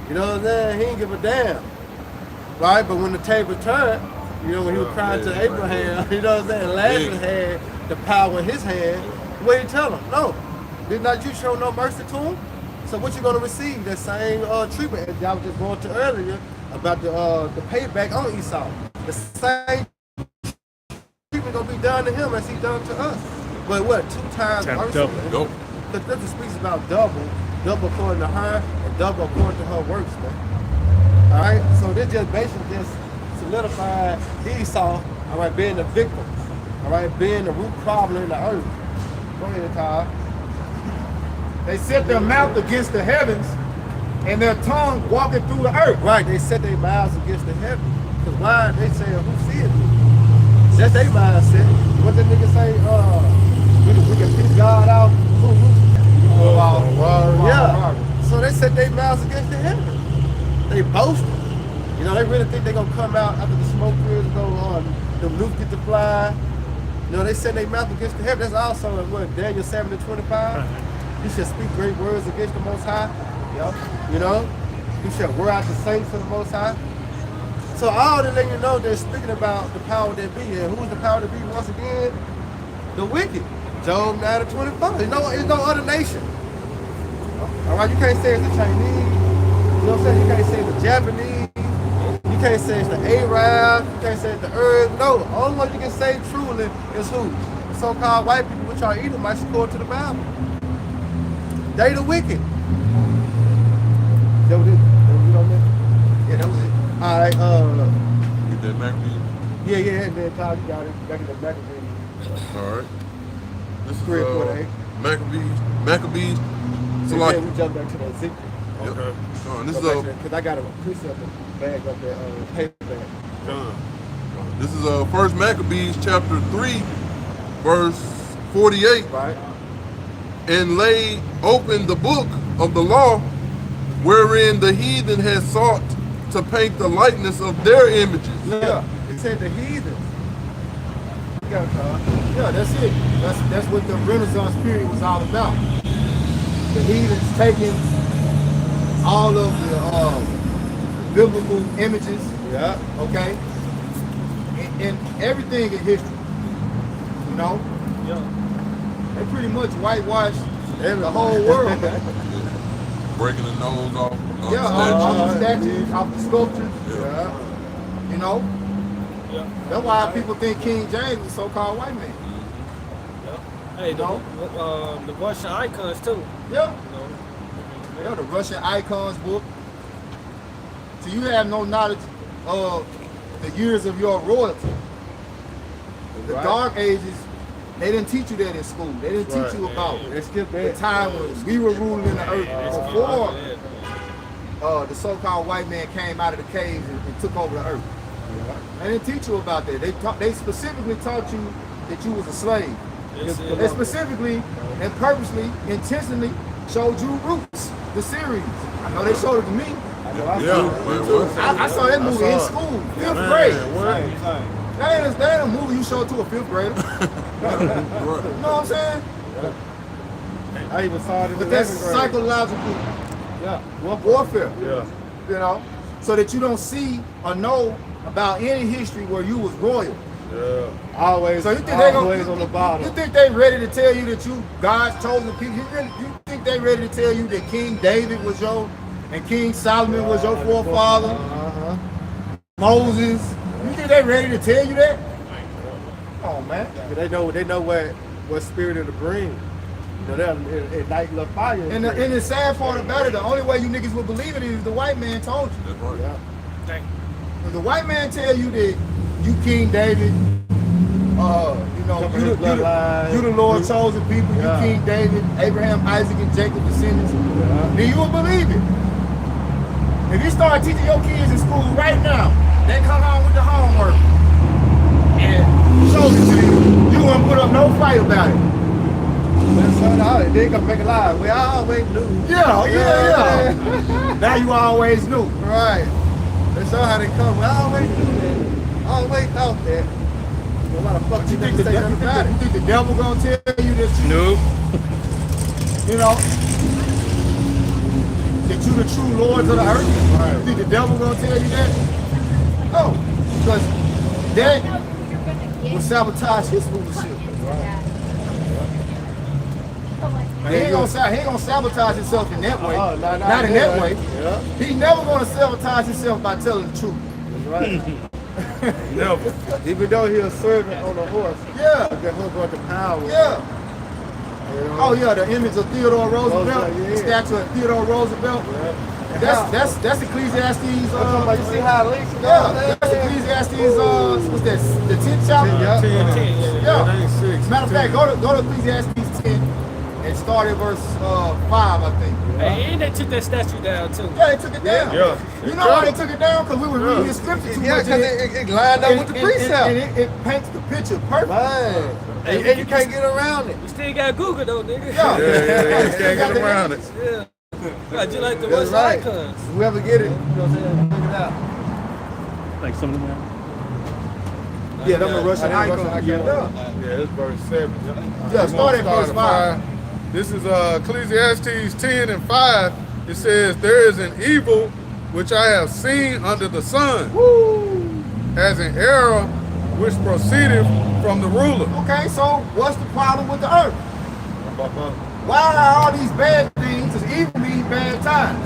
You know what I'm saying? He didn't give a damn. Right, but when the table turned, you know, when he was crying to Abraham, you know what I'm saying? Lazarus had the power in his hand. What did he tell him? No, did not you show no mercy to him? So what you gonna receive? That same treatment as y'all was just going to earlier about the payback on Esau. The same treatment gonna be done to him as he done to us. But what? 2 times mercy. Double. The scripture speaks about double according to her and double according to her works, man. All right. So this just basically just solidified Esau, all right, being the victim, all right, being the root problem in the earth. Go ahead, Todd. They set their mouth against the heavens and their tongue walking through the earth. Right, they set their mouths against the heavens. Because why? They say, who seeth me? That's their mindset. What the nigga say? We can pick God out. Yeah. So they set their mouths against the heavens. They boasting. You know, they really think they're going to come out after the smoke clears go on. The roof get to fly. You know, they set their mouth against the heavens. That's also what, Daniel 7:25. You shall speak great words against the Most High. Yep. You know, you shall wear out the saints of the Most High. So all to let you know, they're speaking about the power that be. And who's the power that be once again? The wicked. Job 9:24. There's no other nation. All right, you can't say it's the Chinese. You know what I'm saying? You can't say it's the Japanese. You can't say it's the Arab. You can't say it's the Arab. No, the only one you can say truly is who? The so-called white people, which are Edomites according to the Bible. They the wicked. That was it. Yeah, that was it. All right. Get that Maccabees. Yeah, and then Todd, you got it. Back in the Maccabees. All right. This is 3:48. Maccabees. So And like, then we jump back to the Ezekiel. okay. This is Because I got a precept bag up there, paper bag. This is First Maccabees chapter 3, verse 48. Right. And laid open the book of the law, wherein the heathen had sought to paint the likeness of their images. Yeah. It said the heathens. You got it, Todd. Yeah, that's it. That's what the Renaissance period was all about. The heathens taking all of the biblical images, Yeah. okay, and everything in history, you know, Yeah. they pretty much whitewashed the whole world. Breaking the nose off. Yeah, off the statues, off the sculptures, Yeah. you know. Yeah. That's why people think King James is a so-called white man. Hey, No. the Russian icons too. Yeah. You know. Yeah, the Russian icons book. So you have no knowledge of the years of your royalty. The Right. Dark Ages, they didn't teach you that in school. They didn't teach you about They skipped the that. time when we were ruling the earth before Yeah. the so-called white man came out of the caves and took over the earth. They didn't teach you about that. They specifically taught you that you was a slave. Yes, They yeah. specifically and purposely, intentionally showed you Roots, the series. I know they showed it to me. I know I Yeah. saw it. I saw that movie in school, fifth grade. Same. That ain't a movie you show to a fifth grader. You know what I'm saying? I even saw it in But the that's 11th grade. psychological Yeah. warfare. Yeah. You know, so that you don't see or know about any history where you was royal. Yeah. Always. So you think they always gonna, on the You bottom. think they ready to tell you that you God's chosen people? You think they ready to tell you that King David was your and King Solomon was your forefather? Uh-huh. Moses. You think they ready to tell you that? Come on, man. But they know what spirit it'll bring. You know, they'll ignite a fire. And the sad part about it, the only way you niggas will believe it is the white man told you. That's right. Yeah. If the white man tell you that you King David, you know, Coming his bloodline. you the Lord chosen people, Yeah. you King David, Abraham, Isaac, and Jacob descendants, then you will believe it. If you start teaching your kids in school right now, they come home with the homework and show it to you, you won't put up no fight about it. They ain't gonna make a lie. We always knew. Yeah. Now you always knew. Right. That's all how they come. We always knew that. Always thought that. Well, why the fuck You think the devil gonna tell you that you, Nope. you know, that you the true lords of the earth? Right. You think the devil gonna tell you that? No, because that will sabotage his rulership. He ain't gonna sabotage himself in that way. Oh, not in that way. Yeah. He never gonna sabotage himself by telling the truth. That's right. Never. Even though he a servant on a horse, Yeah. that horse got the power. Yeah. You know? Oh yeah, the image of Theodore Roosevelt, yeah. the statue of Theodore Roosevelt. Yeah. That's Ecclesiastes. You see how it links? Yeah, that's Ecclesiastes. What's that? The 10th chapter. Yeah. 10, Yeah. That ain't 6. Matter of fact, go to Ecclesiastes 10 and start at verse 5, I think. Hey, and they took that statue down too. Yeah, they took it down. Yeah. You know why they took it down? Because we were reading the scripture too Yeah, much. because it lined up with the precept. And it paints the picture perfect. Man. And you can't get around it. We still got Google though, nigga. Yeah. Yeah, you can't get around it. Yeah. Got you like the That's West right. icons. Whoever get it, you know what I'm saying, figure it out. Like some of them. Yeah, them the Russian icons. Yeah, it's verse 7. Yeah, start at verse 5. This is Ecclesiastes 10 and 5. It says, there is an evil which I have seen under the sun, as an error which proceedeth from the ruler. Okay, so what's the problem with the earth? Why are all these bad things, because evil means bad times?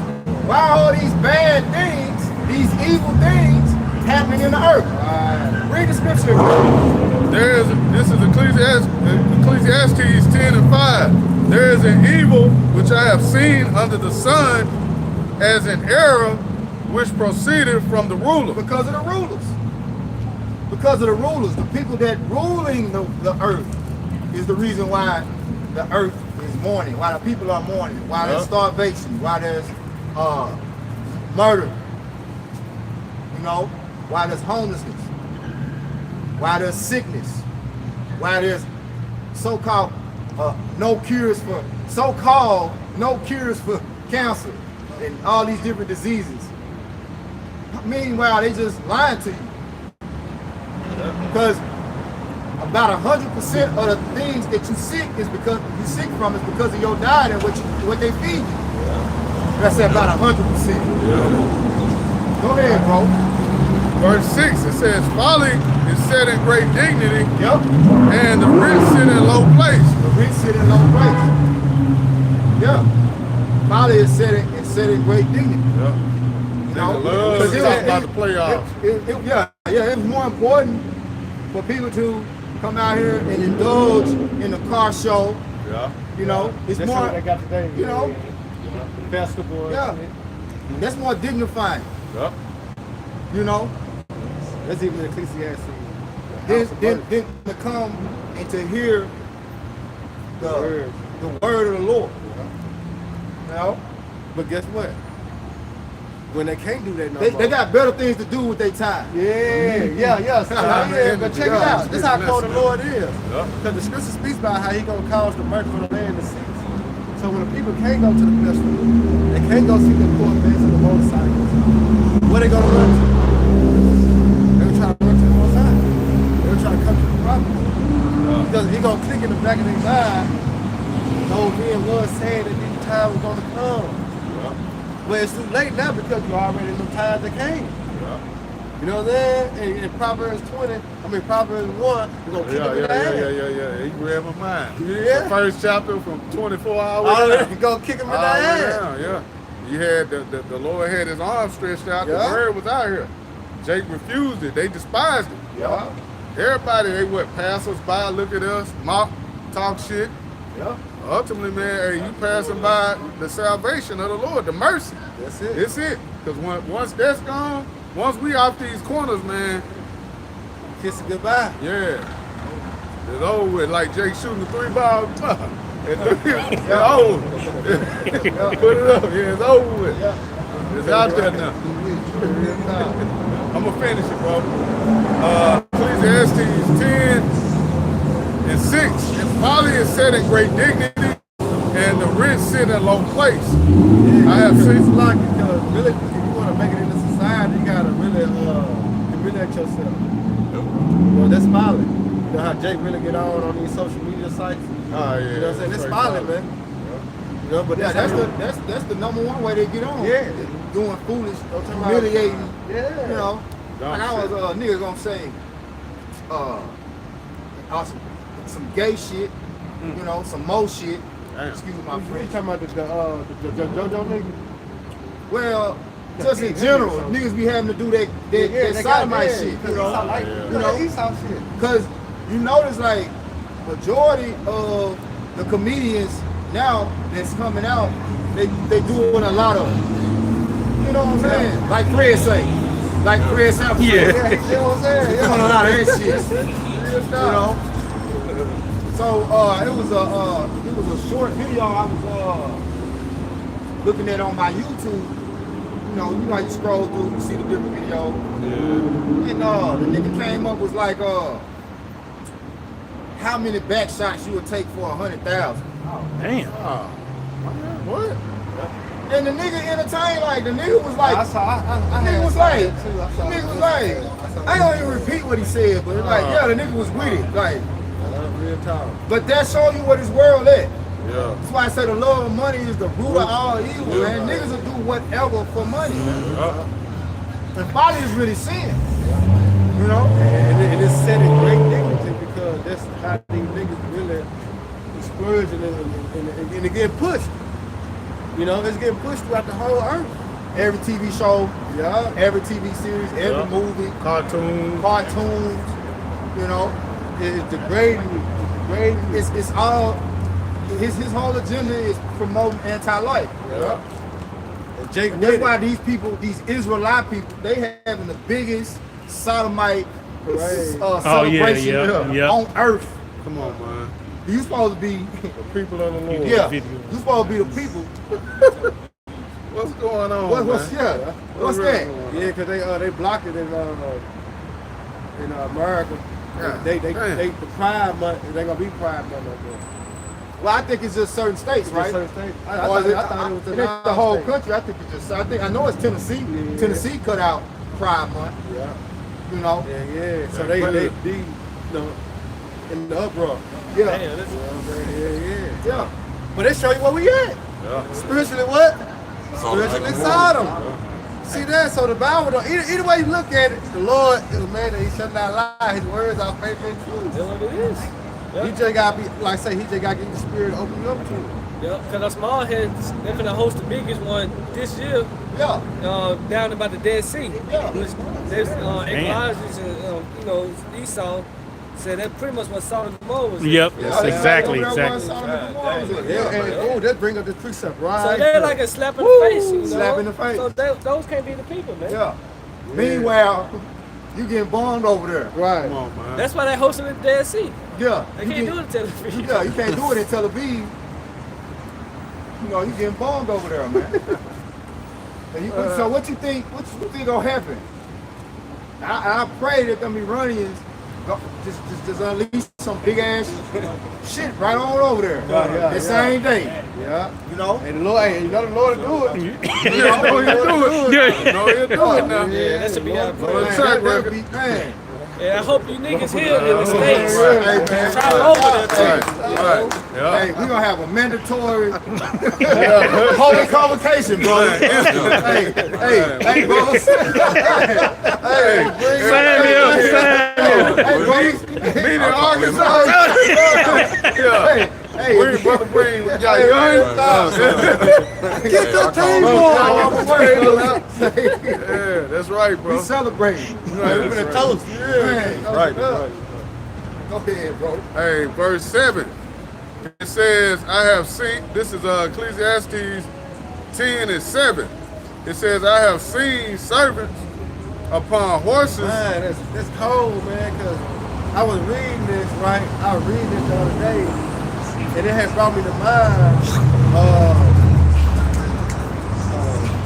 Why are all these bad things, these evil things, happening in the earth? Read the scripture. This is Ecclesiastes 10 and 5. There is an evil which I have seen under the sun, as an error which proceeded from the ruler. Because of the rulers. Because of the rulers. The people that ruling the earth is the reason why the earth is mourning, why the people are mourning, why there's starvation, why there's murder, you know, why there's homelessness, why there's sickness, why there's so-called no cures for cancer and all these different diseases. Meanwhile, they just lying to you. Because about 100% of the things that you sick from is because of your diet and what they feed you. That's about 100%. Go ahead, bro. Verse 6, it says, folly is set in great dignity, Yep. and the rich sit in low place. The rich sit in low place. Yeah. Folly is set in great dignity. You know? Love is talking about the playoffs. It's more important for people to come out here and indulge in the car show. Yeah. You know, it's That's more, what they got today. you know, Festival. yeah. That's more dignified, Yeah. you know, That's even Ecclesiastes. than to come and to hear the word of the Lord. You know? But guess what? When they can't do that no more. They got better things to do with their time. Yeah. But check it out. This is how cold the Lord is. Yeah. Because the scripture speaks about how he gonna cause the murder of the land to cease. So when the people can't go to the festival, they can't go see the poor bands and the motorcycles. Where they gonna run to? They're trying to run to the motorcycle. They're trying to come to the property. Because he gonna click in the back of their mind. The old man was saying that these times were gonna come. Well, it's too late now because you already know times that came. You know what I'm saying? In Proverbs 1, we're gonna kick him in the ass. Yeah. You read my mind. Yeah. The first chapter from 24 hours. Oh, You gonna kick him in the ass. Yeah. You had the Lord had his arm stretched out. Yeah. The word was out here. Jake refused it. They despised it. Yeah. Everybody, they pass us by, look at us, mock, talk shit. Yeah. Ultimately, man, hey, you passing by the salvation of the Lord, the mercy. That's it. It's it. Because once that's gone, once we off these corners, man, Kiss it goodbye. yeah, it's over with. Like Jake shooting the 3-ball. It's over. Put it up. Yeah, it's over with. It's out there now. I'm going to finish it, bro. Ecclesiastes 10 and 6 and sit in great dignity, and the rich sit in low place. Yeah, I have it's seen. like, because really, if you want to make it into society, you gotta really humiliate yourself. That's smiling. You know how Jake really get on these social media sites? Oh yeah. You know what I'm saying? That's smiling, man. You know, but Yeah, that's that's the number one way they get on. Yeah. Doing foolish, about- humiliating. Yeah. You know, Dumb like I was shit. nigga gonna say, some gay shit. You know, some more shit. Damn. Excuse my You French. talking about the JoJo nigga? Well, just in general, niggas be having to do that sodomite shit. You know, Esau shit. because you notice like majority of the comedians now that's coming out, they doing a lot of, you know what I'm saying? Like Fred say, like Fred Sanford. Yeah. You know what I'm saying? They doing a lot of that shit. You know. So it was a short video I was looking at on my YouTube. You know how you scroll through, you see the different videos. Yeah. And the nigga came up was like, how many back shots you would take for 100,000? Damn. What? And the nigga entertained, like the nigga was like, nigga was like, I ain't gonna even repeat what he said, but it's like, yeah, the nigga was with it, like. Real talk. But that show you what his world at. Yeah. That's why I say the love of money is the root of all evil, man. Niggas will do whatever for money, man. And folly is really sin. You know? And it's set in great dignity because that's how these niggas really splurging and it getting pushed. You know, it's getting pushed throughout the whole earth. Every TV show, Yeah. every TV series, every movie, Cartoon. cartoons, you know. It's degrading. It's all, his whole agenda is promoting anti-life. Yeah. And Jake And that's did why it. these people, these Israelite people, they having the biggest sodomite celebration yeah. on earth. Come on, man. You supposed to be, People of the Lord. yeah, video. you supposed to be the people. What's going on, What's man? what's that? Yeah, because they blocked it in America. Yeah. They Damn. the Pride Month. They gonna be Pride Month up there. Well, I think it's just certain states, right? Certain states. I Or is thought it was it ain't the whole country. I think it's just. I know it's Tennessee. Yeah. Tennessee cut out Pride Month. Yeah. You know. Yeah. So they you know, in the uproar. Yeah. Damn, You know what I'm saying? Yeah. Yeah. But they show you where we at. Yeah. Spiritually what? Spiritually Sodom. See that? So the Bible, don't, either way you look at it, the Lord is a man that he shall not lie. His words are faith and truth. That's what it is. He just got to be, like I say, he just got to get the spirit to open you up to it. Yep, because the small heads, they're going to host the biggest one this year Yeah. down about the Dead Sea. Yeah. Which there's Elijah's and, Esau said that pretty much what Sodom and Gomorrah was. Yep. Yeah, Exactly. that's Exactly. Sodom and Gomorrah was in. Yeah, and that bring up the precept, right? So they're like a slap in the face, you know? Slap in the face. So those can't be the people, man. Yeah. Meanwhile, you getting bombed over there. Right. Come on, man. That's why they hosted the Dead Sea. Yeah. They You can't get- do it in Tel Aviv. Yeah, you can't do it in Tel Aviv. You know, you getting bombed over there, man. And so what you think gonna happen? I pray that them Iranians just unleash some big ass shit right on over there. The same day. Yeah. You know? And the Lord, you know the Lord will do it. You know he'll do it. No, he'll do it now. Yeah, that should be happening. Well, Man, track that'd record. be, man. And I hope you niggas here in the States. Hey, man. Travel over there too. Right. Yeah. Hey, we gonna have a mandatory holy convocation, bro. Hey, bro. Hey, bro. Meet in Arkansas. Yeah. Hey, Where your brother Brain got guns? get the table. Yeah, that's right, We bro. celebrate. Right, that's right. Man, Right. Go ahead, bro. Hey, verse 7. It says, I have seen, this is Ecclesiastes 10 and 7. It says, I have seen servants upon horses. Man, that's cold, man, because I was reading this, right? I was reading this the other day, and it had brought me to mind,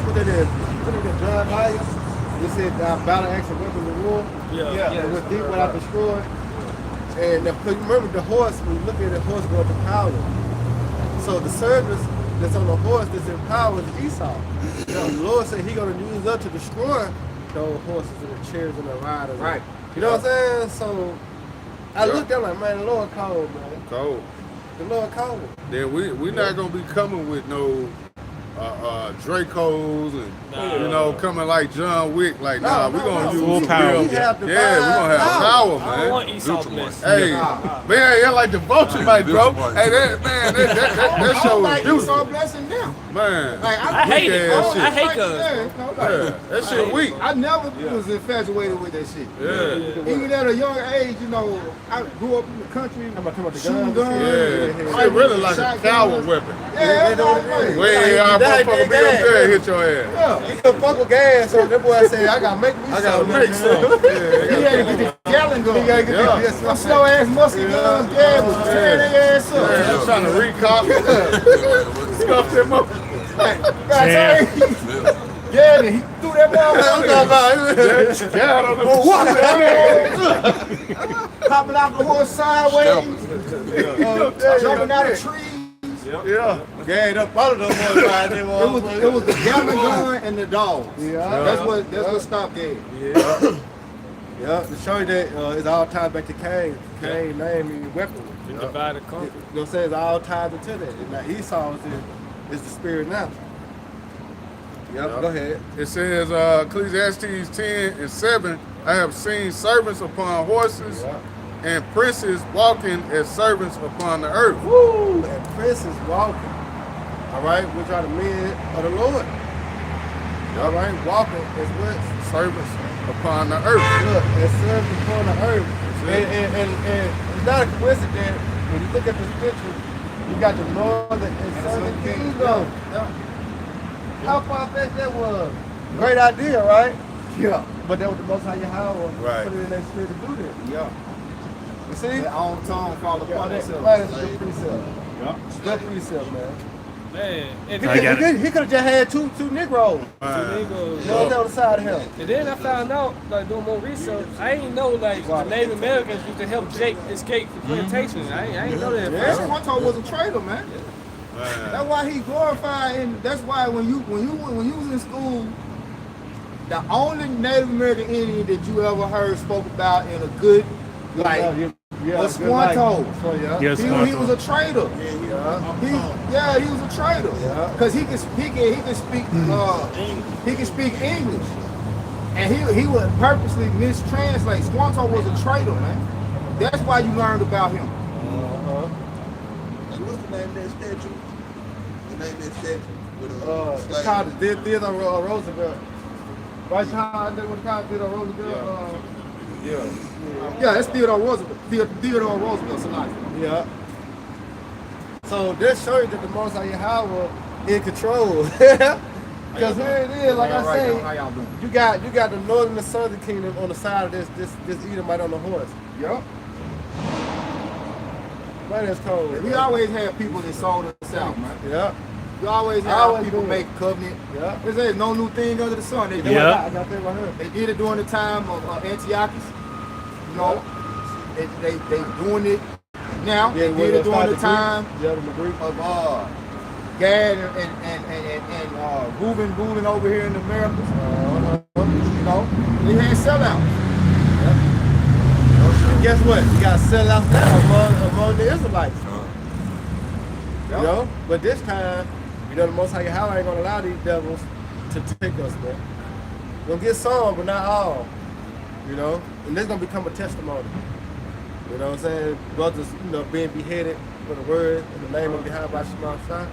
what it is, John Myers? He said, battle axe and weapons of war. Yeah. And with deep what I destroyed. And because remember the horse, when you look at the horse go up in power. So the service that's on the horse that's in power is Esau. The Lord said He gonna use us to destroy those horses and the chariots and the riders. Right. You know what I'm saying? So I looked at like, man, the Lord cold, man. Cold. The Lord cold. Then we not gonna be coming with no Dracos and you know coming like John Wick. Like we gonna use Full some power. real- We have Yeah, we divine gonna have power. power, I don't want man. Esau's mess. Hey, man, yeah, like the vulture, like bro. Hey, that show was like beautiful, Esau blessing them. man. Like, I hate it. Weak-ass I shit. hate guns. Yeah, that shit weak. I never was infatuated with that shit. Yeah. Even at a young age, you know, I grew up in the country, I'm about to shooting guns. guns. Yeah, it really like a coward weapon. Yeah, that's right. Way our motherfucker be up there, hit your ass. Yeah. He could fuck with gas, so that boy said, I gotta make me I gotta something. make some. He had to get the gallon gun. He gotta get Yeah. this. Some slow ass musket guns, yeah, was tearing their ass up. Yeah, I'm trying to recop. Scuff them up. Yeah, he threw that motherfucker. Yeah, I don't know what. Popping out the horse sideways, jumping out of trees. Yeah. Gave up all of them boys right there. It was the gallon gun and the dogs. Yeah. That's what stopped gave. Yeah, to show you that it's all tied back to Cain. Cain name means weapon. The divide and conquer. You know what I'm saying? It's all tied into that. And now Esau is the spirit now. Yep, go ahead. It says Ecclesiastes 10:7. I have seen servants upon horses and princes walking as servants upon the earth. Woo! And Chris is walking. All right, which are the men of the Lord. All right, walking is what? Servants upon the earth. Look, and served upon the earth. And it's not a coincidence. When you look at this picture, you got the northern and southern kingdom. How far-fetched that was. Great idea, right? Yeah. But that was the Most High Yahweh Right. put it in their spirit to do that. Yeah. You see? Their own tongue fall upon Right, themselves. that's a good precept. Yeah. Good precept, man. Man, and I got it. He could have just had two Negroes. niggas. One on the side of him. And then I found out, like doing more research, I ain't know like the Native Americans used to help Jake escape the plantation. I ain't know that. That's Squanto was a traitor, man. That's why he glorified, and that's why when you was in school, the only Native American Indian that you ever heard spoke about in a good light was Squanto. Yes, He was a traitor. He was a traitor. Because he can speak English, and he would purposely mistranslate. Squanto was a traitor, man. That's why you learned about him. What's the name of that statue? The name of that statue? It's called the Theodore Roosevelt. Right, how they would call Theodore Roosevelt? Yeah, that's Theodore Roosevelt. Theodore Roosevelt, somebody. Yeah. So this shows that the Most High Yahweh in control. Because here it is, like I say, How y'all doing? you got the northern and southern kingdom on the side of this Edomite on the horse. Yep. Man, that's cold. We always have people that sold us out, man. Yeah. You always have Always people do. make covenant. Yeah. This ain't no new thing under the sun. They, Yeah. I got that right here. they did it during the time of Antiochus. You know, they doing it now. They did it during the time Yeah, the Greek. of Gad and Reuben ruling over here in the Americas. You know, they had sellouts. And guess what? You got to sell out now among the Israelites. You know? But this time, you know, the Most High Yahweh ain't going to allow these devils to take us, man. We're going to get some, but not all. You know? And this is going to become a testimony. You know what I'm saying? Brothers, you know, being beheaded for the word in the name of Yahweh Shema Shah.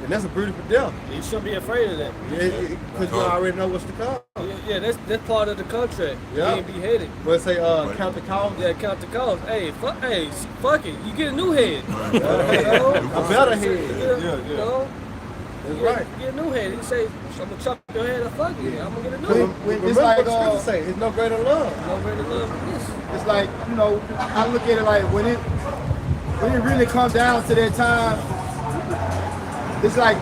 And that's a beautiful death. You shouldn't be afraid of that. Because you already know what's to come. Yeah, that's part of the contract. Yeah. Being beheaded. But say, count the cost. Yeah, count the cost. Hey, fuck it. You get a new head. A better head. You know? That's right. You get a new head. You say, I'm gonna chop your head or fuck it. I'm gonna get a new When, one. when, It's remember like, what the scripture say, it's no greater love. No greater love than this. It's like, you know, I look at it like when it really comes down to that time, it's like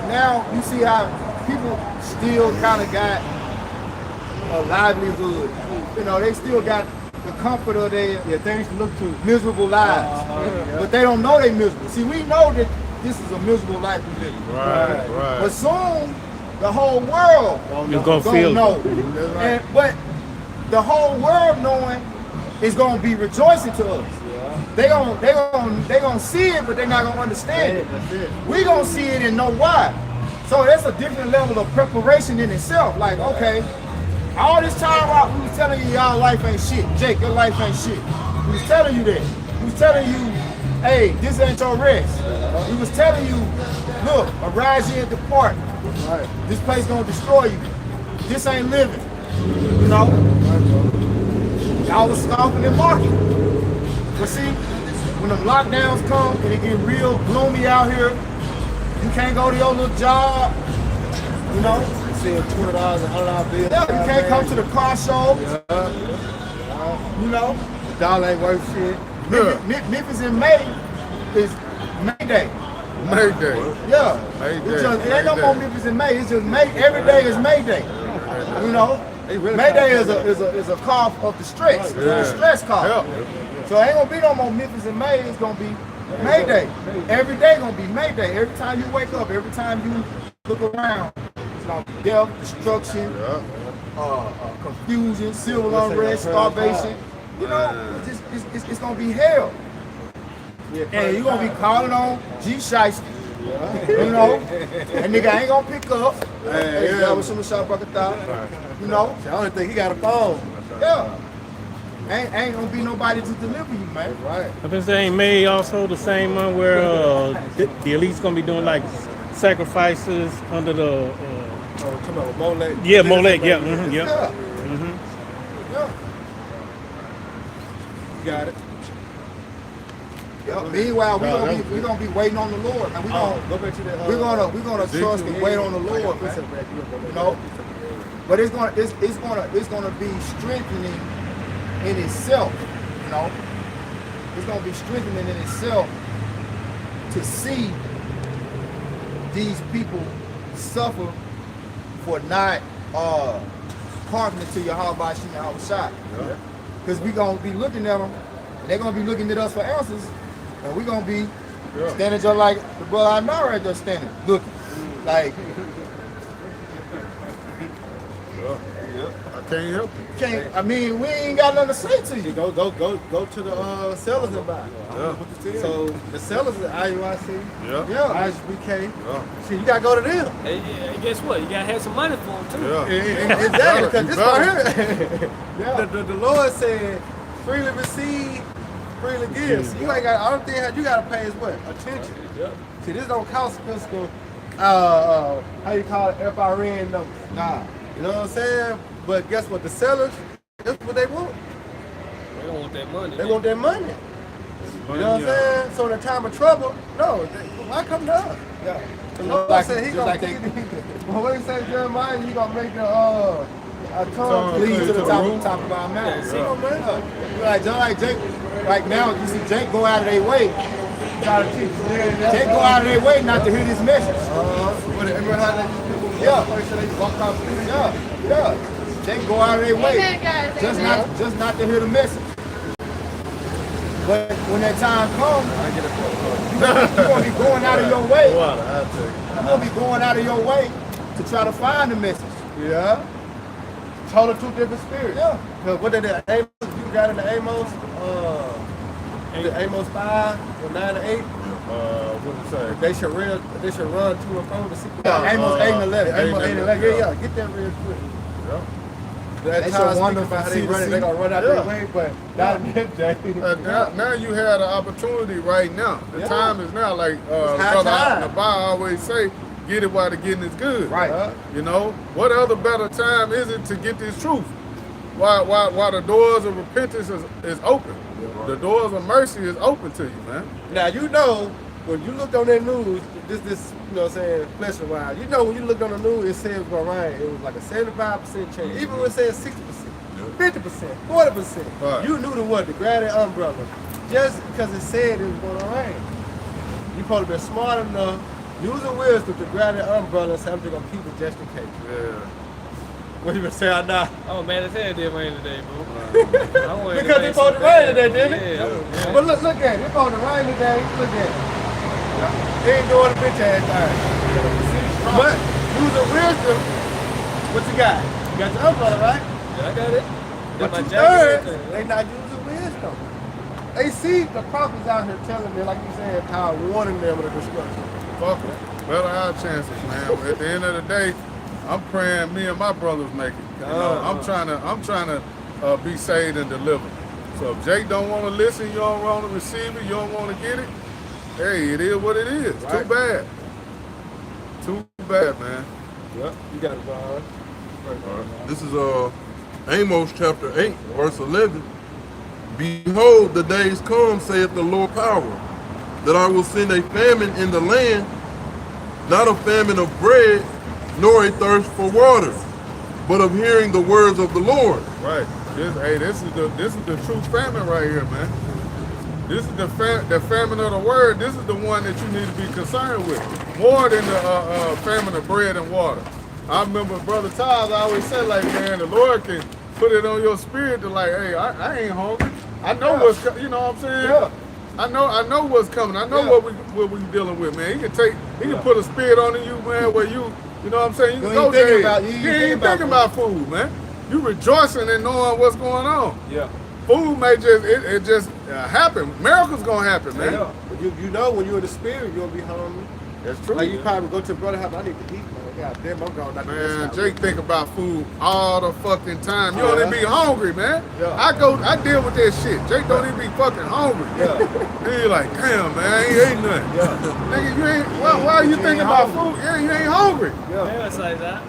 now you see how people still kind of got a livelihood. You know, they still got the comfort of their things to look to, miserable lives. But they don't know they miserable. See, we know that this is a miserable life we live. Right. But soon, the whole world You're gonna feel know. But the whole world knowing is gonna be rejoicing to us. They gonna see it, but they're not gonna understand it. We gonna see it and know why. So that's a different level of preparation in itself. Like, okay, all this time we was telling you y'all life ain't shit. Jake, your life ain't shit. We was telling you that. We was telling you, hey, this ain't your rest. We was telling you, look, arise ye and depart. This place gonna destroy you. This ain't living. You know? Y'all was scoffing and mocking. But see, when the lockdowns come and it get real gloomy out here, you can't go to your little job, you know? You see $20 and $100 bills. Yeah, you can't come to the car show. You know? The dollar ain't worth shit. Memphis in May is May Day. May Day. Yeah. May It's Day. just, it ain't no May more Day. Memphis in May. It's just May. Every day is May Day. You know? May Day is a cough of the stress. It's a stress cough. So it ain't gonna be no more Memphis in May. It's gonna be May Day. Every day gonna be May Day. Every time you wake up, every time you look around, it's gonna be death, destruction, confusion, civil unrest, starvation. You know, it's gonna be hell. And you're gonna be calling on G Shiesty. You know, that nigga ain't gonna pick up. Hey, that was some shot bucket You know, I don't think he got a phone. yeah. Ain't gonna be nobody to deliver you, man. Right. I've been saying May also the same one where the elite's gonna be doing like sacrifices under the Come on, Molek. yeah, Molek, yeah, Yeah. yeah. Yeah. You got it. Yeah. Meanwhile, we gonna be waiting on the Lord, and Go back to that. we're gonna trust and wait on the Lord, man. You know, but it's gonna be strengthening in itself. You know, it's gonna be strengthening in itself to see these people suffer for not hearkening to Yahweh Shem Yahushua. Because we gonna be looking at them, and they're gonna be looking at us for answers, and we gonna be standing just like the brother I know right there standing, looking. Like, I can't help it. I mean, we ain't got nothing to say to you. Go to the sellers and buy. So the sellers is IUIC, Yeah. ISBK. Shit, you gotta go to them. Hey, guess what? You gotta have some money for them too. Yeah. Exactly, because this You right here, the Lord said, freely receive, freely give. So you ain't got. I don't think you gotta pay is what attention. Yeah. See, this don't cost physical. How you call it? FRN numbers. Nah. You know what I'm saying? But guess what? The sellers, that's what they want. They don't want that money. They want their money. You know what I'm saying? So in a time of trouble, no, why come to us? Yeah. The Lord said he gonna well, what he say, Jeremiah, he gonna make the tongue Please cleave to the top of our mouth. Yeah, see, Like Jake, right now, you see Jake go out of their way. Jake go out of their way not to hear this message. Yeah. Jake go out of their way just not to hear the message. But when that time comes, you're gonna be going out of your way. You're gonna be going out of your way to try to find the message. Yeah. Total two different spirits. Yeah. Cause what did the Amos, you got in the Amos, the Amos 5 or 9 or 8? What did it say? They should run to and from the city. Amos 8 and 11. Amos 8 and 11. Yeah, get that real quick. Yeah. That They time should wander speak about how from they sea to run it, sea. they gonna run out their way, but not in that day. Now you have the opportunity right now. The time is now, like high Brother time. Nabal always say, get it while the getting is good. Right. You know, what other better time is it to get this truth? Why the doors of repentance is open. The doors of mercy is open to you, man. Now you know when you looked on that news, this you know what I'm saying, flesh and wild. You know when you looked on the news, it said it was gonna rain. It was like a 75% chance. Even when it said 60%, 50%, 40%. Right. You knew to grab that umbrella. Just because it said it was gonna rain. You supposed to be smart enough, using wisdom to grab that umbrella and say I'm just gonna keep it just in case. Yeah. What you gonna say out now? I'm mad as hell it didn't rain today, bro. Because it's supposed to rain today, didn't it? Yeah. But look at it. It's supposed to rain today. Look at it. They ain't doing a bitch ass thing. But using wisdom, what you got? You got your umbrella, right? Yeah, I got it. But Got my you jacket. third, they not using wisdom. They see the prophets out here telling them, like you said, how warning them of the destruction. Fuck it. Better our chances, man. At the end of the day, I'm praying me and my brothers make it. You know, I'm trying to be saved and delivered. So if Jake don't want to listen, you don't want to receive it, you don't want to get it, hey, it is what it is. Right. Too bad. Too bad, man. Yep, you got it, Brian. This is Amos chapter 8, verse 11. Behold, the days come, saith the Lord power, that I will send a famine in the land, not a famine of bread, nor a thirst for water, but of hearing the words of the Lord. Right. This is the true famine right here, man. This is the famine of the word. This is the one that you need to be concerned with, more than the famine of bread and water. I remember Brother Tyler always said, like, man, the Lord can put it on your spirit to like, hey, I ain't hungry. I know what's coming. You know what I'm saying? Yeah. I know what's coming. I know what we dealing with, man. He can put a spirit on you, man, where you know what I'm saying? You You can ain't go thinking there. about- you ain't You ain't thinking about food, man. You rejoicing and knowing what's going on. Yeah. Food may just happen. Miracles gonna happen, man. Yeah. But you know when you're in the spirit, you'll be hungry. That's true. Like you probably go to the brother house, I need to eat, man. God damn, I'm going. Man, Jake think about food all the fucking time. You don't even be hungry, man. Yeah. I deal with that shit. Jake don't even be fucking hungry. Yeah. Then you like, damn, man, I ain't ate nothing. Yeah. Nigga, you ain't. Why are you thinking about food? Yeah, you ain't hungry. Yeah, it's like that.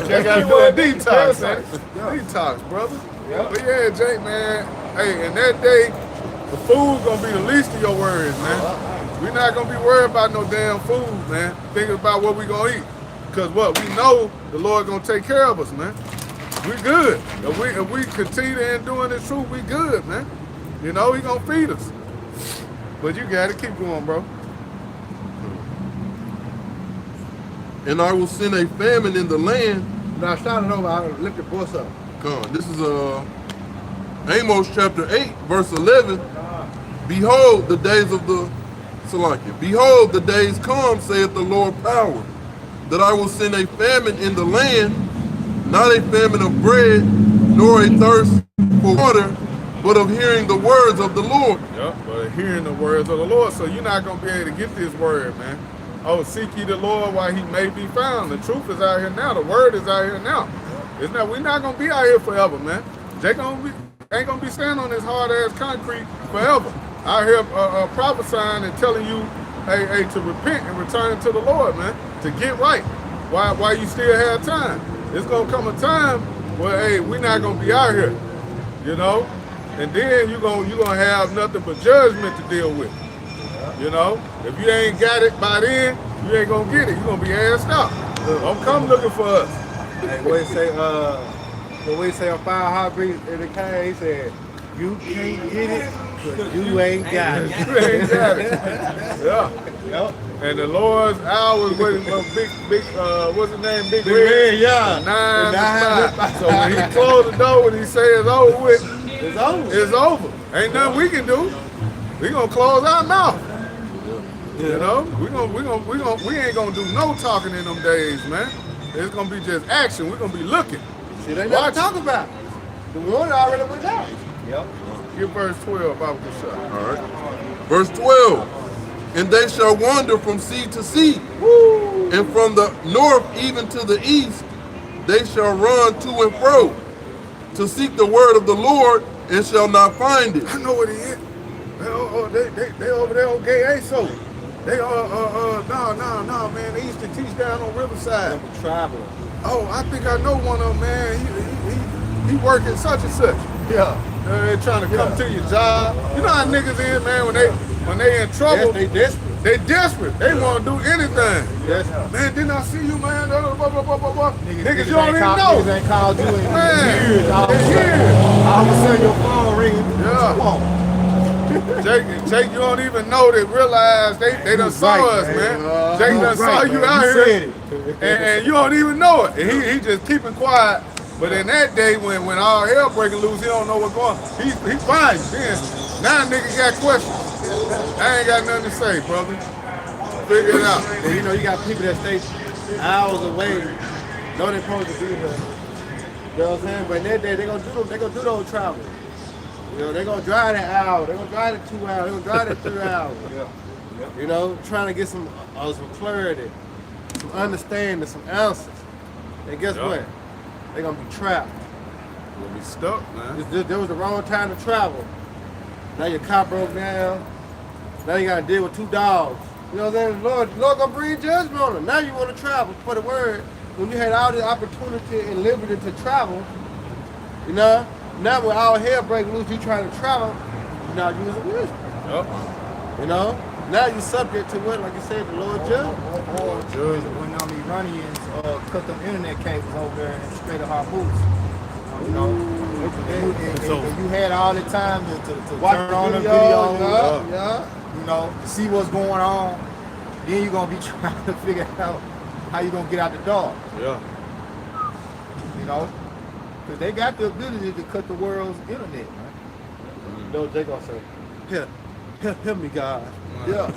Jake gotta do a detox, man. Yeah. Detox, brother. Yeah. But yeah, Jake, man. Hey, and that day, the food's gonna be the least of your worries, man. We're not gonna be worried about no damn food, man. Thinking about what we gonna eat. Cause what we know, the Lord gonna take care of us, man. We good. If we continue in doing this truth, we good, man. You know, He gonna feed us. But you gotta keep going, bro. And I will send a famine in the land. Now start it over. I'll lift your voice up. Come on, this is Amos chapter 8, verse 11. Behold, the days of the Salakia. Behold, the days come, saith the Lord power, that I will send a famine in the land, not a famine of bread, nor a thirst for water, but of hearing the words of the Lord. Yep, but hearing the words of the Lord, so you're not gonna be able to get this word, man. Oh, seek ye the Lord while He may be found. The truth is out here now. The word is out here now. It's not. We're not gonna be out here forever, man. Jake ain't gonna be standing on this hard ass concrete forever. Out here prophesying and telling you, hey, to repent and return to the Lord, man, to get right. While you still have time. It's gonna come a time where, hey, we're not gonna be out here, you know, and then you're gonna have nothing but judgment to deal with. You know, if you ain't got it by then, you ain't gonna get it. You're gonna be assed out. Don't come looking for us. Hey, what he say on Fire Heartbeat in the cave, he said, you can't get it, but you ain't got it. You ain't got it. Yeah. Yep. And the Lord's hours with big, what's his name? Big Big Red. Red, yeah. 9 9 to 5. So when he closed the door, when he say it's over with, It's over. it's over. Ain't nothing we can do. We gonna close our mouth. You know, we ain't gonna do no talking in them days, man. It's gonna be just action. We're gonna be looking. See, they never talk about it. The one already went out. Yep. Give verse 12, Bible Shah. All right. Verse 12. And they shall wander from sea to sea, and from the north even to the east, they shall run to and fro, to seek the word of the Lord, and shall not find it. I know what he is. They over there on Gay ASO. They no, man. They used to teach down on Riverside. Traveler. Oh, I think I know one of them, man. He working such and such. Yeah. They're trying to come to your job. You know how niggas is, man, when they in trouble. They desperate. They desperate. They want to do anything. Yes. Man, didn't I see you, man? Blah, blah, blah, blah, blah. Niggas, you don't ain't even called, know. Niggas ain't called you in Man, years. All of a sudden, all of a sudden your phone ringing. Yeah. Come on. Jake, you don't even know they realize they done saw Right, us, man. man. Jake done saw you out here. and you don't even know it. And he just keeping quiet. But in that day, when all hell breaking loose, he don't know what's going on. He fine. Then now nigga got questions. I ain't got nothing to say, brother. Figure it out. And you know, you got people that stay hours away, know they're supposed to be here. You know what I'm saying? But in that day, they gonna do those travels. You know, they gonna drive that hour, they gonna drive that 2 hours, they gonna drive that 3 hours. You know, trying to get some clarity, some understanding, some answers. And guess what? They're gonna be trapped. We'll be stuck, man. There was the wrong time to travel. Now your car broke down. Now you gotta deal with 2 dogs. You know what I'm saying? Lord gonna bring judgment on them. Now you wanna travel for the word. When you had all the opportunity and liberty to travel, you know, now when all hell breaking loose, you trying to travel, you're not using wisdom. You know? Now you're subject to what, like you said, the Lord judge. When Iranians cut them internet cables over there and straight to our boots. You know, and you had all the time to turn on the videos, you know, see what's going on. Then you're gonna be trying to figure out how you gonna get out the door. Yeah. You know, because they got the ability to cut the world's internet, man. You know what Jay gonna say? Help me, God. Yeah.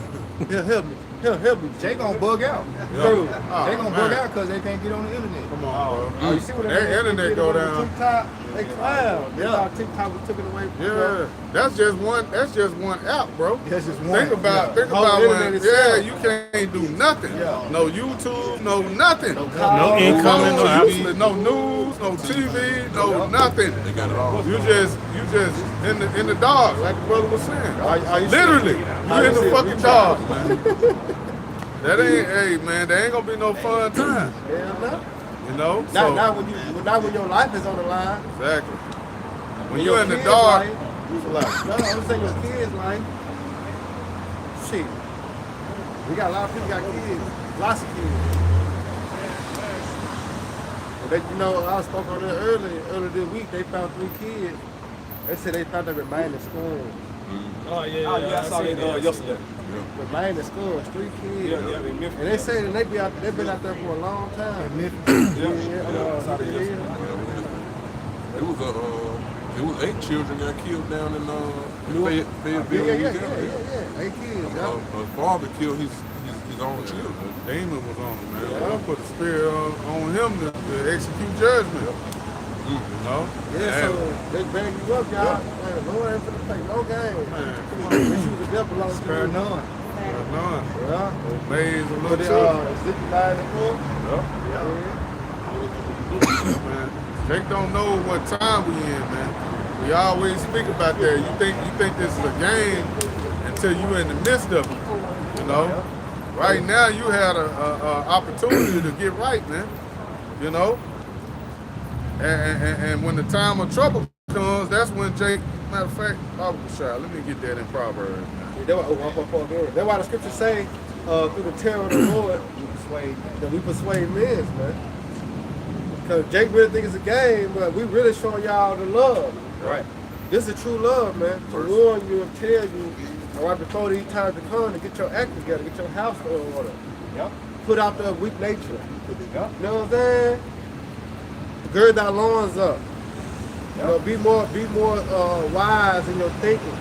Help me. Help me. They gonna bug out. True. They gonna bug out because they can't get on the internet. Come on, bro. You see what That internet go down. TikTok, they clown. They thought TikTok was took it away from Yeah, that's just one app, bro. That's just one. Think about Whole when internet itself. you can't do nothing. No YouTube, no nothing. No incoming, no useless, no news, no TV, no nothing. They got it all. You just in the dark, like the brother was saying. Literally, you in the fucking dark, man. That ain't, hey man, there ain't gonna be no fun time. Hell no. You know? Not when your life is on the line. Exactly. When your you're in the kids' dark, life, no, I'm saying your kids' life. Shit. We got a lot of people got kids. Lots of kids. But you know, I spoke on that earlier this week, they found 3 kids. They said they found them remain in school. Oh yeah, I saw that yesterday. Remain in school, it's 3 kids. And they say that they've been out there for a long time. It was 8 children got killed down in Fayetteville, Louisiana. 8 kids. A father killed his own children. Damon was on him, man. I put the spirit on him to execute judgment. You know? Yeah, so they bang you up, y'all. Man, Lord ain't finna play no game. Come on, they shoot the devil on Spare none. None. Yeah. Maze a But little they, children. is it the 9 and 4? Man, Jake don't know what time we in, man. We always speak about that. You think this is a game until you in the midst of it. You know? Right now you had a opportunity to get right, man. You know? And when the time of trouble comes, that's when Jake, matter of fact, let me get that in Proverbs, man. That's why the scriptures say, through the terror of the Lord, we persuade men, man. Because Jake really think it's a game, but we really showing y'all the love. Right. This is true love, man. To warn you and tell you, right before these times to come, to get your act together, get your house in order. Yep. Put out the weak nature. Yep. You know what I'm saying? Gird thy loins up. You know, be more wise in your thinking.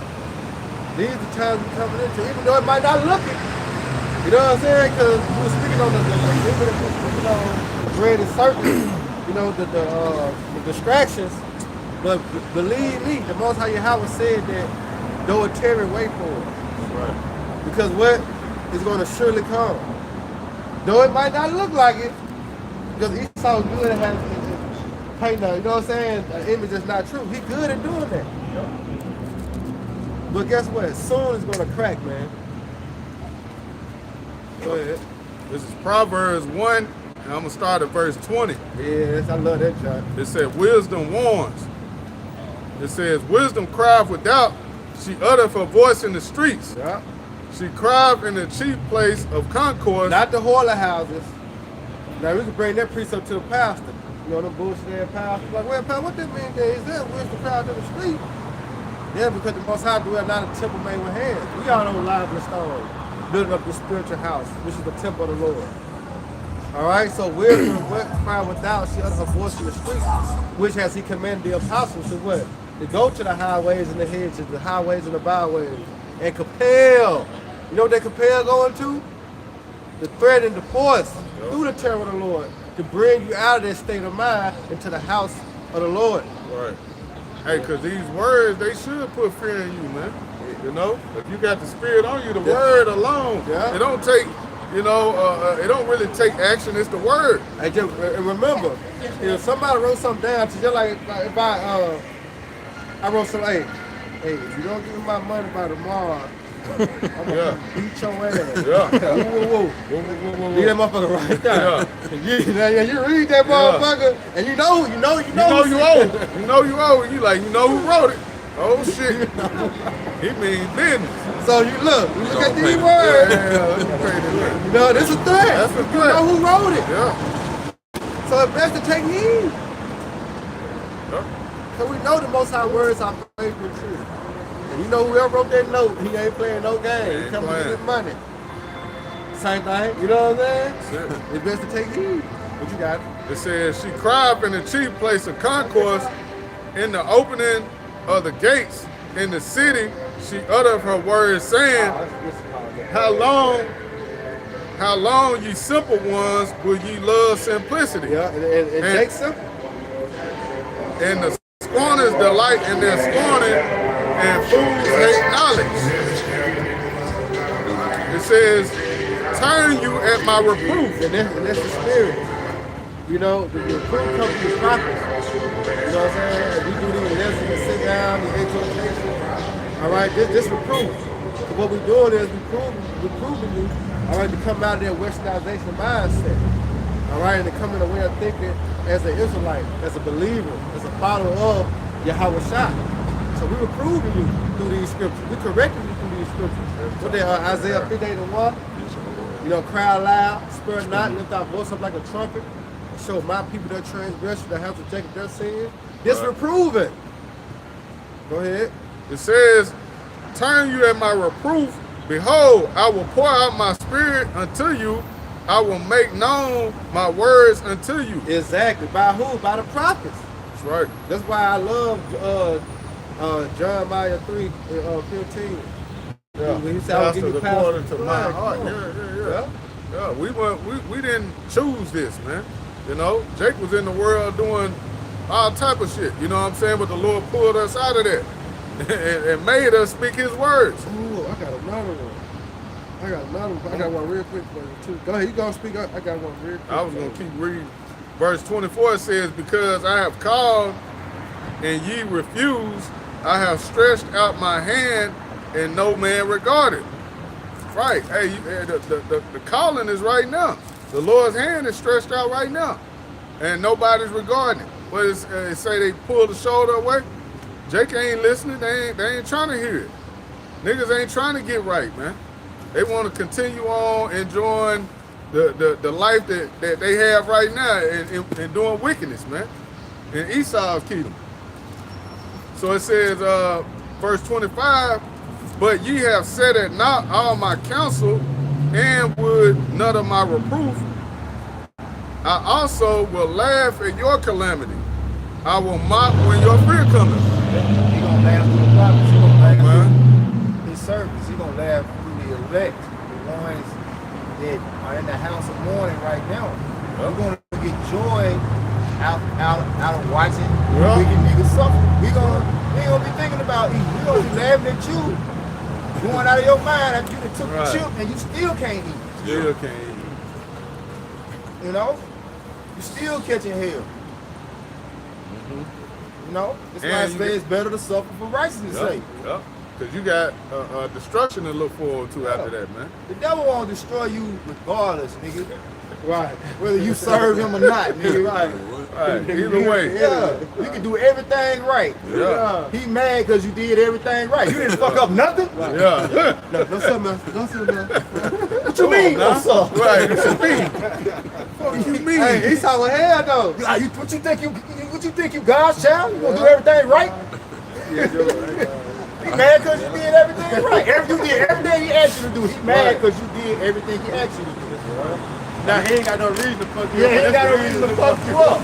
These are the times we're coming into, even though it might not look it. You know what I'm saying? Because we were speaking on the dread and serpent, you know, the distractions. But believe me, the Most High Yahweh said that though it tarry, wait for it. Right. Because what is going to surely come. Though it might not look like it, because Esau is good at painting, you know what I'm saying? An image that's not true. He good at doing that. Yep. But guess what? Soon it's gonna crack, man. Go ahead. This is Proverbs 1, and I'm gonna start at verse 20. Yes, I love that, John. It said, wisdom warns. It says, wisdom crieth without, she uttereth her voice in the streets. Yeah. She crieth in the chief place of concourse. Not the whoreler houses. Now we can bring that precept to the pastor. You know, the bullshit ass pastor. Like, well, pastor, what that mean there? Is that wisdom crieth in the street? Yeah, because the Most High dwell not a temple made with hands. We all know live in the stone, building up the spiritual house, which is the temple of the Lord. All right, so wisdom found without, she uttered her voice in the streets, which has he commanded the apostles to what? To go to the highways and the hedges, the highways and the byways, and compel. You know what they compel going to? The threat and the force through the terror of the Lord to bring you out of that state of mind into the house of the Lord. Right. Hey, because these words, they should put fear in you, man. You know, if you got the spirit on you, the word alone, it don't take, you know, it don't really take action. It's the word. Hey, just remember, if somebody wrote something down to you, like if I wrote some, hey, if you don't give me my money by tomorrow, I'm gonna beat your ass. Yeah. Whoa. Leave that motherfucker right there. You read that motherfucker, and you know you owe. You know you owe. You like, you know who wrote it. Oh shit. He mean business. So you look at these words. Yeah. You know, this is a threat. That's a You threat. know who wrote it. Yeah. So it's best to take heed. Yeah. So we know the Most High words are faithful and true. And you know whoever wrote that note, he ain't playing no game. He coming to get his money. Same thing, you know what I'm saying? It's best to take heed. What you got? It says, she cried in the chief place of concourse in the opening of the gates in the city. She uttered her words saying, how long, ye simple ones, will ye love simplicity? Yeah, and take simple. And the scorners delight in their scorning, and fools hate knowledge. It says, turn you at my reproof. And that's the spirit. You know, the reproof comes from the prophets. You know what I'm saying? If we do these lessons and sit down, the exhortation. All right, this reproof. So what we're doing is we're proving you, all right, to come out of that westernization mindset. All right, and to come in a way of thinking as an Israelite, as a believer, as a follower of Yahweh Shah. So we were proving you through these scriptures. We correcting you through these scriptures. What they are, Isaiah 58:1. You know, cry aloud, spare not, lift our voice up like a trumpet, and show my people their transgression, the house of Jacob their sin. This reprove it. Go ahead. It says, turn you at my reproof. Behold, I will pour out my spirit unto you. I will make known my words unto you. Exactly. By who? By the prophets. That's right. That's why I love Jeremiah 3:15. Yeah. When he said, I will give you power to my heart. Yeah. We didn't choose this, man. You know, Jake was in the world doing all type of shit. You know what I'm saying? But the Lord pulled us out of that and made us speak His words. Ooh, I got another one. I got one real quick for you too. Go ahead, you gonna speak up. I got one real quick. I was gonna keep reading. Verse 24 says, because I have called and ye refuse, I have stretched out my hand and no man regarded. Right. Hey, the calling is right now. The Lord's hand is stretched out right now, and nobody's regarding it. But it say they pull the shoulder away. Jake ain't listening. They ain't trying to hear it. Niggas ain't trying to get right, man. They want to continue on enjoying the life that they have right now and doing wickedness, man. And Esau's kingdom. So it says, verse 25, but ye have set at naught all my counsel, and would none of my reproof. I also will laugh at your calamity. I will mock when your fear cometh. He gonna laugh through the prophets. He gonna laugh through his servants. He gonna laugh through the elect, the ones that are in the house of mourning right now. We're gonna get joy out of watching wicked niggas suffer. We ain't gonna be thinking about eating. We gonna be laughing at you, going out of your mind after you done took the chip and you still can't eat. Still can't eat. You know, you still catching hell. You know, that's why I say it's better to suffer for righteousness' sake. Yep. Because you got destruction to look forward to after that, man. The devil won't destroy you regardless, nigga. Right. Whether you serve him or not, nigga. Right. Either way. Yeah. You can do everything right. Yeah. He mad because you did everything right. You didn't fuck up nothing. Right. Yeah. No, something else. What you mean? What's up? Right. What you mean? What you mean? Hey, he's talking hell though. What you think you God's child? You gonna do everything right? He mad because you did everything right. You did everything he asked you to do. He mad because you did everything he asked you to do. Now he ain't got no reason to fuck you Yeah, up. he ain't got no reason to fuck you up.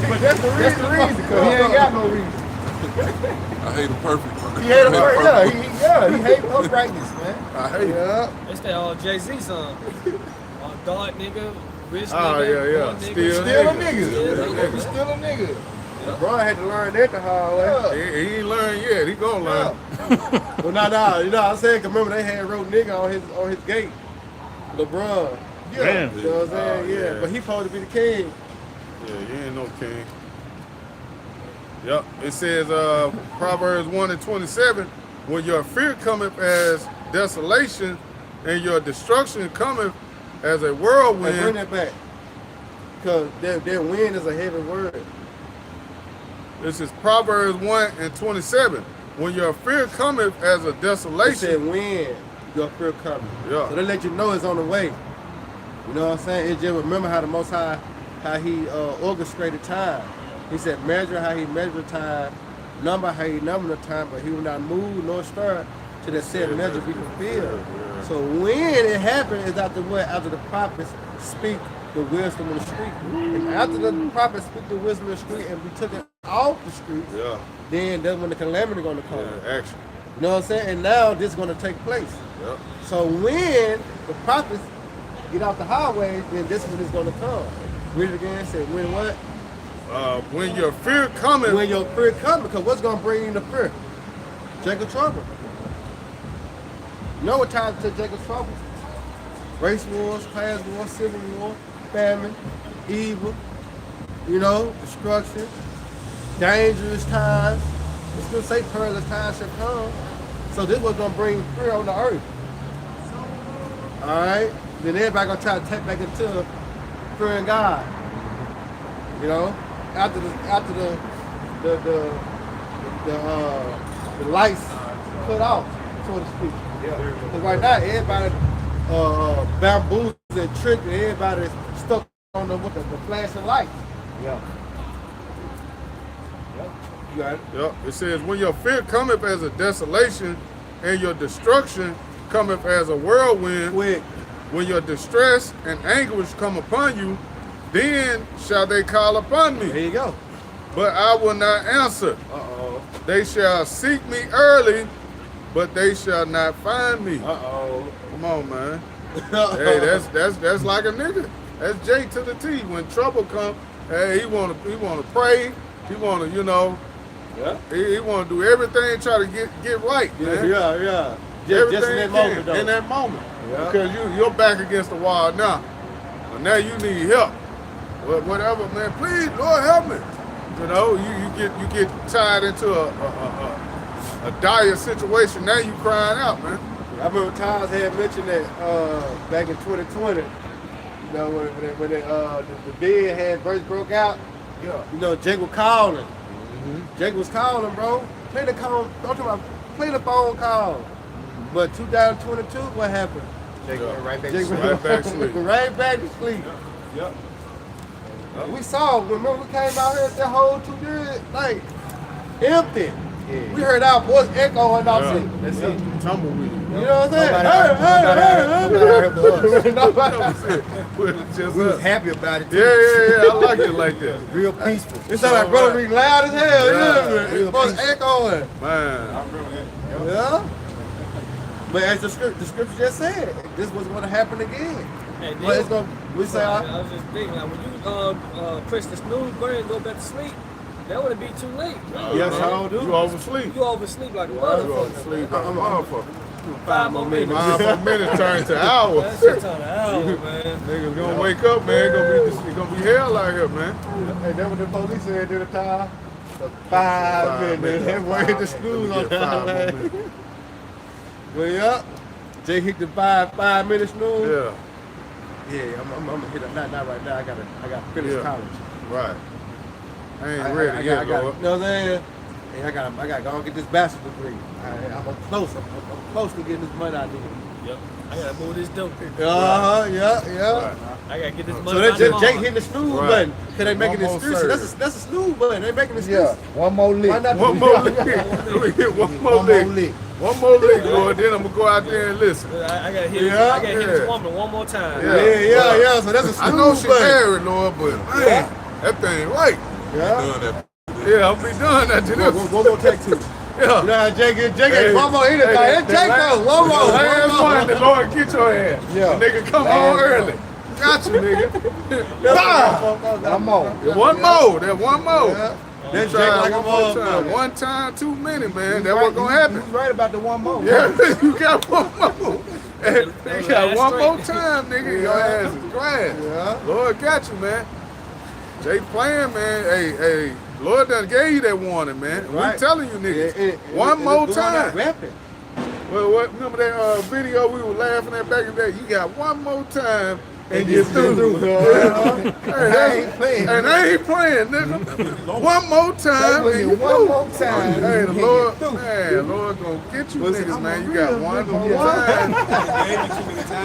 But that's the reason, because he ain't got no reason. I hate him perfect. He hate him perfect. He hate uprightness, man. I hate him. Yeah. It's that Jay-Z song. Dark nigga, rich Oh, nigga, yeah. poor nigga. Still Still a nigga. nigga. nigga. Still a nigga. LeBron had to learn that the hard way. He ain't learned yet. He gonna learn. Well, no, you know what I'm saying? 'Cause remember they had wrote nigga on his gate. LeBron. Yeah. Damn. You know what I'm saying? Yeah. But he supposed to be the king. Yeah, you ain't no king. Yep. It says Proverbs 1:27, when your fear cometh as desolation and your destruction cometh as a Hey, bring whirlwind. that back. Because that wind is a heavy word. This is Proverbs 1:27. When your fear cometh as a They desolation. said wind, your fear coming. Yeah. So they let you know it's on the way. You know what I'm saying? It's just remember how the Most High, how he orchestrated time. He said measure how he measured time, number how he numbered the time, but he will not move nor stir till the said measure be fulfilled. So when it happened is after what? After the prophets speak the wisdom of the street. And after the prophets speak the wisdom of the street and we took it off the street, Yeah. then that's when the calamity gonna come. Yeah, action. You know what I'm saying? And now this is gonna take place. Yep. So when the prophets get off the highway, then this one is gonna come. Read it again. Say when what? When your fear cometh. When your fear comes, because what's gonna bring you the fear? Jacob trouble. You know what time to Jacob's trouble? Race wars, class wars, civil war, famine, evil, you know, destruction, dangerous times. It's gonna say perilous times shall come. So this was gonna bring fear on the earth. Alright? Then everybody gonna try to tap back into fearing God. You know? After the lights cut off, so to speak. Because right now everybody bamboozled and tricked and everybody stuck on the flashing lights. Yeah. You got it? Yep. It says, when your fear cometh as a desolation and your destruction cometh as a whirlwind, Quick. when your distress and anguish come upon you, then shall they call upon There me, you go. but I will not answer. Uh-oh. They shall seek me early, but they shall not find me. Uh-oh. Come on, man. Hey, that's like a nigga. That's J to the T. When trouble come, hey, he wanna pray. He wanna, you know, Yeah. he wanna do everything, try to get right, man. Yeah. Everything Just in that he moment, can, though. in that moment. Yeah. Because you're back against the wall now. But now you need help. Well, whatever, man. Please, Lord, help me. You know, you get tied into a dire situation. Now you crying out, man. I remember Times had mentioned that back in 2020, you know, when the bid had first broke out, you know, Jake was calling. Jake was calling, bro. Play the phone call. But 2022, what happened? Jake went right back to Jake sleep. Right back to sleep. right back to sleep. Yep. We saw, remember we came out here that whole 2 years, like, empty. Yeah. We heard our voice echoing off Yeah. it. That's it. Tumbleweed. You know what I'm saying? Nobody Put it just We was up. happy about it too. Yeah. I like it like that. Real peaceful. It sounded like brother reading loud as hell, Yeah. you know? His voice echoing. Man. Yeah. But as the scripture just said, this was going to happen again. And But it's then, going we say, I was just thinking, like, when you press the snooze button and go back to sleep, that would be too late. yes, I do. You oversleep. You oversleep like a You motherfucker. oversleep like a motherfucker. 5 more minutes. 5 more minutes turn to hours. That shit on an hour, man. Niggas gonna wake up, man. It's gonna be hell out here, man. And then what the police said at the time, 5 minutes. They waited to snooze on Yeah, 5 more that. minutes. Well, yeah. Jay hit the 5 minute snooze. Yeah, Yeah, I'm gonna hit it. Not right now. I gotta finish Yeah. college. right. I ain't ready yet, You know Lord. what I'm saying? Hey, I gotta go and get this bachelor's degree. I'm close. I'm close to getting this money I need. Yep. I gotta move this dope. Yeah. I gotta get this money. So that's by just Jake tomorrow. hitting the snooze Right. button. Cause they making One more excuses. service. That's a snooze button. They making excuses. Yeah, one more lick. Why not One do- more lick. Let me hit one more lick. One more lick, Lord. Then I'm gonna go out there and listen. I gotta hit. Yeah. I gotta hit this woman one more time. Yeah. So that's a snooze I know she button. married, Lord, but man, that thing right. Yeah. Doing that. Yeah, I'll be done after this. One more take two. Yeah. You know how Jake Hey, ain't one more anything. hey, It's Jake though. One more. Last one, the Lord get your ass. Yeah. The nigga come Last on one. early. Got you, nigga. One more. Yeah, one more. That one more. Yeah. That's Try Jake like a one more time. motherfucker. One time, too many, man. That's what's gonna happen. You right about the one more. Yeah, you got one more. You got last one more straight. time, nigga. Your ass is grass. Yeah. Lord got you, man. Jay playing, man. Hey, Lord done gave you that warning, man. Right. We telling you niggas. And one more it's doing that time. rapping. Well, what? Remember that video we were laughing at back in the day? You got one more time and you're through. Hey, I ain't playing. And I ain't playing, nigga. One more time and you One more time. Hey, the and Lord, you're through. man, Lord gonna get you Listen, niggas, I'm man. a You real got one nigga, more time.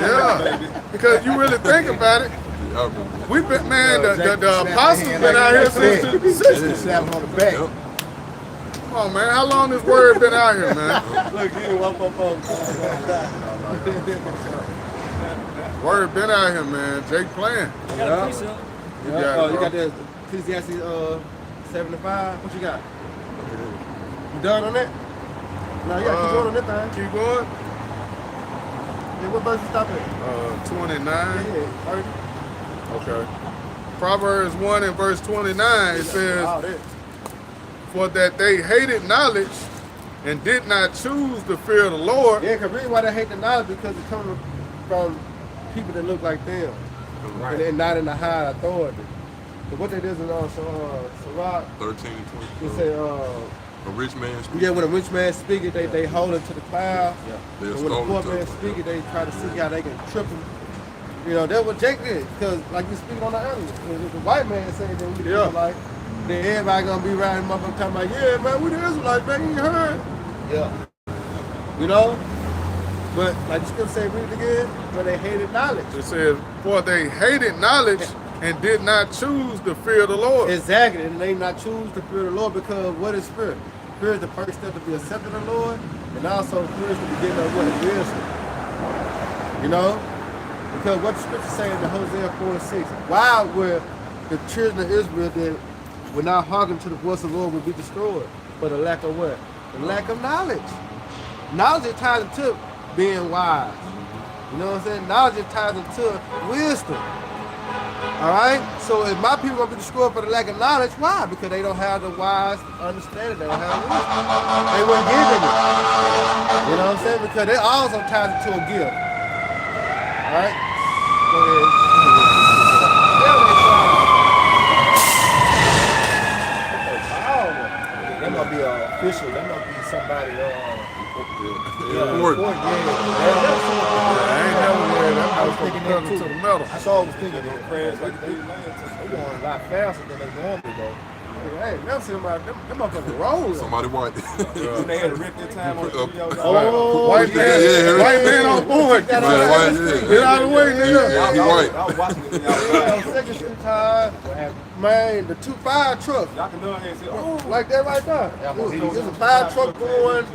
Yeah, because you really think about it. Y'all remember. We been, man, the Slap apostles your hand been out here like since that. the 60s. Slap him on the back. Yep. Come on, man. How long this word been out here, man? Look, you one more. Word been out here, man. Jake playing. I got a precept. You Yeah. got it, You bro. got the Ecclesiastes 75. What you got? You done on that? No, you got to keep going on that thing. Keep going. Yeah, what verse you stop at? 29. Yeah, 30. Okay. Proverbs 1 and verse 29, it says, All that. for that they hated knowledge and did not choose the fear of the Lord. Yeah, because really why they hate the knowledge because it's coming from people that look like them. And they're not in the high authority. So what they do is Sirach, 13 and they 20. say, A rich man speaks. yeah, when a rich man speaks, they hold it to the cloud. They'll And when a stone poor him to man the- speaks, they try to see how they can trip him. You know, that's what Jake did. Because, like you speak on the earlier, if the white man said that we the Yeah. Israelites, then everybody gonna be riding motherfucker talking about, yeah, man, we the Israelites, man, you heard. Yeah. You know? But, like the scripture say, read it again, but they hated knowledge. It says, for they hated knowledge and did not choose the fear of the Lord. Exactly, and they not choose the fear of the Lord because what is fear? Fear is the first step to be accepted of the Lord, and also fear is the beginning of what? Wisdom. You know? Because what the scripture say in the Hosea 4:6, why would the children of Israel that would not hearken to the voice of the Lord would be destroyed? For the lack of what? The lack of knowledge. Knowledge is tied into being wise. You know what I'm saying? Knowledge is tied into wisdom. Alright? So if my people gonna be destroyed for the lack of knowledge, why? Because they don't have the wise understanding, they don't have wisdom. They weren't given it. You know what I'm saying? Because they also tied into a gift. Alright? Go ahead. That must be official. That must be somebody. Important. I ain't never read that. I was thinking that pedal too. to the metal. That's all I was thinking. They going a lot faster than they normally go. Hey, never seen them motherfuckers rolling. Somebody white. They had to rip their time on the video. Oh, White man, yeah. white man on board. Get Man, white, yeah. out of the way, nigga. Yeah, he white. I was watching it. Yeah, Second Street High, man, the 2 fire trucks. Y'all can go ahead and say, oh. Like that right there. There's a fire truck going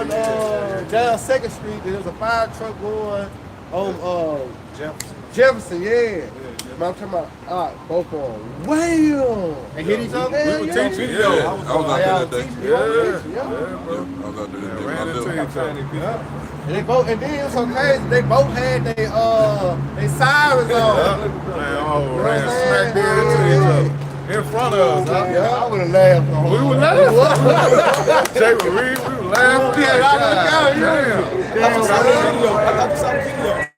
down 2nd Street. There's a fire truck going on Jefferson, yeah. Man, I'm talking about both of them. Wham! They hit each other. We were teaching, Yeah, I was out there that day. Yeah, I was out there that day. ran I into lived. each other. And they both, and then it's so crazy. They both had they sirens on. Man, all ran smack dead into each other. In front of us. I would have laughed. We were laughing. Jay would read, we were laughing. Yeah, I was God down, damn. I thought you saw the video.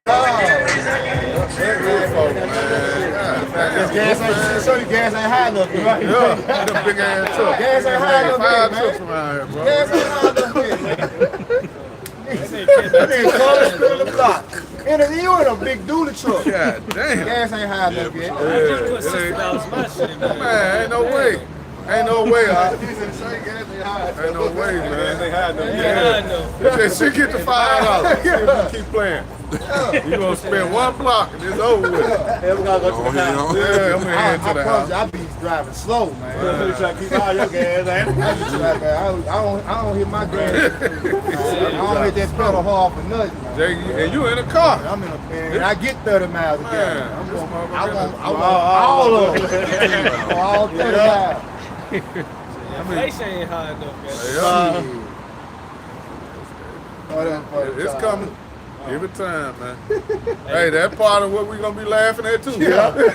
Gas ain't, show you gas ain't high enough, right? Yeah, them big ass truck. Gas ain't high enough, Five man. trucks around here, bro. Gas ain't high enough, man. That nigga close to the block. And you in a big dually truck. God damn. Gas ain't high enough yet. I just put $60 in my shit, man. Man, ain't no way. Ain't no way. He said, "Shake gas, they high." Ain't no way, man. They high enough. Yeah, That shit get to $5. See if you keep playing. You gonna spend one block and it's over with. Yeah, we gotta go to the house. Yeah, I'm gonna head to the house. I be driving slow, man. You try to keep all your gas, ain't I don't hit my gas. I don't hit that pedal hard for nothing. Man. Jay, and you in the car. I'm in a man. I get 30 miles a Man, gallon. this I motherfucker want all of them. All 30 miles. Inflation ain't high enough, man. It's coming. Give it time, man. Hey, that part of what we gonna be laughing at too. Yeah. What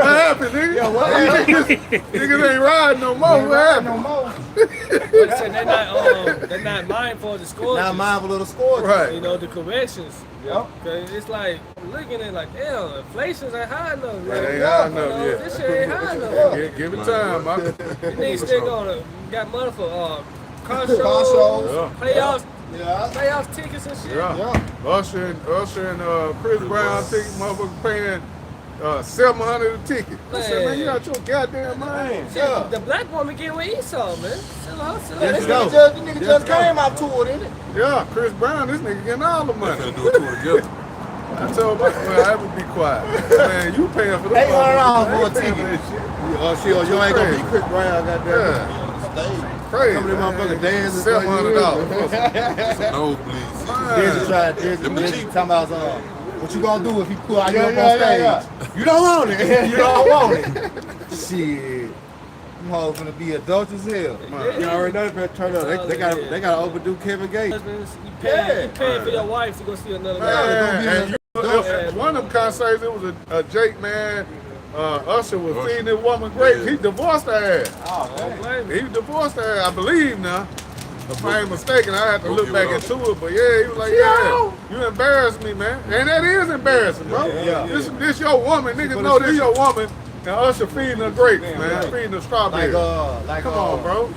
happened, nigga? Yeah, what happened? Niggas ain't riding no more. What happened? No more. They're not mindful of the scores. Not mindful of the scores. Right. You know, the corrections. Yep. It's like, I'm looking at it like, damn, inflation's ain't high enough. Like, It ain't high enough yet. This shit ain't high enough. Give it time, man. You niggas still got money for car shows. shows, playoffs, Yeah. playoffs tickets and shit. Yeah. Usher and Chris Brown ticket, motherfucker paying $700 a ticket. I said, man, you got your goddamn mind. Shit, the black woman get what Esau, man. This nigga just came out to it, didn't it? Yeah, Chris Brown, this nigga getting all the money. Finna do it together. I told my man, I would be quiet. Man, you paying for the $800 for a ticket. ticket. You ain't gonna be Chris Brown, goddamn. Crazy. Some of them motherfuckers dancing. $700. Nosebleeds. Talking about what you gonna do if he pull out you up on stage? You don't want it. You don't want it. Shit. You hoes gonna be adult as hell. You already know they better turn up. They gotta overdo Kevin Gates. Husbands, you paying for your wife to go see another guy. Man, and one of them concerts, it was a Jake, man. Usher was feeding this woman grapes. He divorced her ass. Don't blame me. He divorced her ass, I believe now. If I ain't mistaken, I have to look back into it. But yeah, he was like, yeah, you embarrassed me, man. And that is embarrassing, bro. This your woman. Niggas know this your woman. And Usher feeding her grapes, man. Feeding her strawberries. Come on, bro.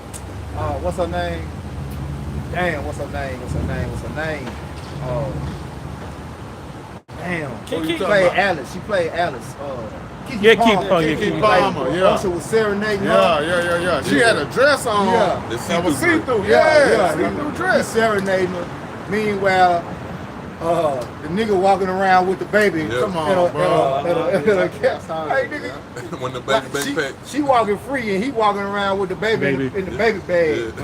What's her name? Damn, what's her name? Damn. Kiki. She played Alice. Kiki Palmer, yeah. Usher was serenading her. Yeah. She had a dress on. Yeah. That was see-through. See-through He dress. serenading her. Meanwhile, the nigga walking around with the baby. Yeah. Come on, bro. Hey, nigga. When the baby backpack. She walking free and he walking around with the baby in the baby bag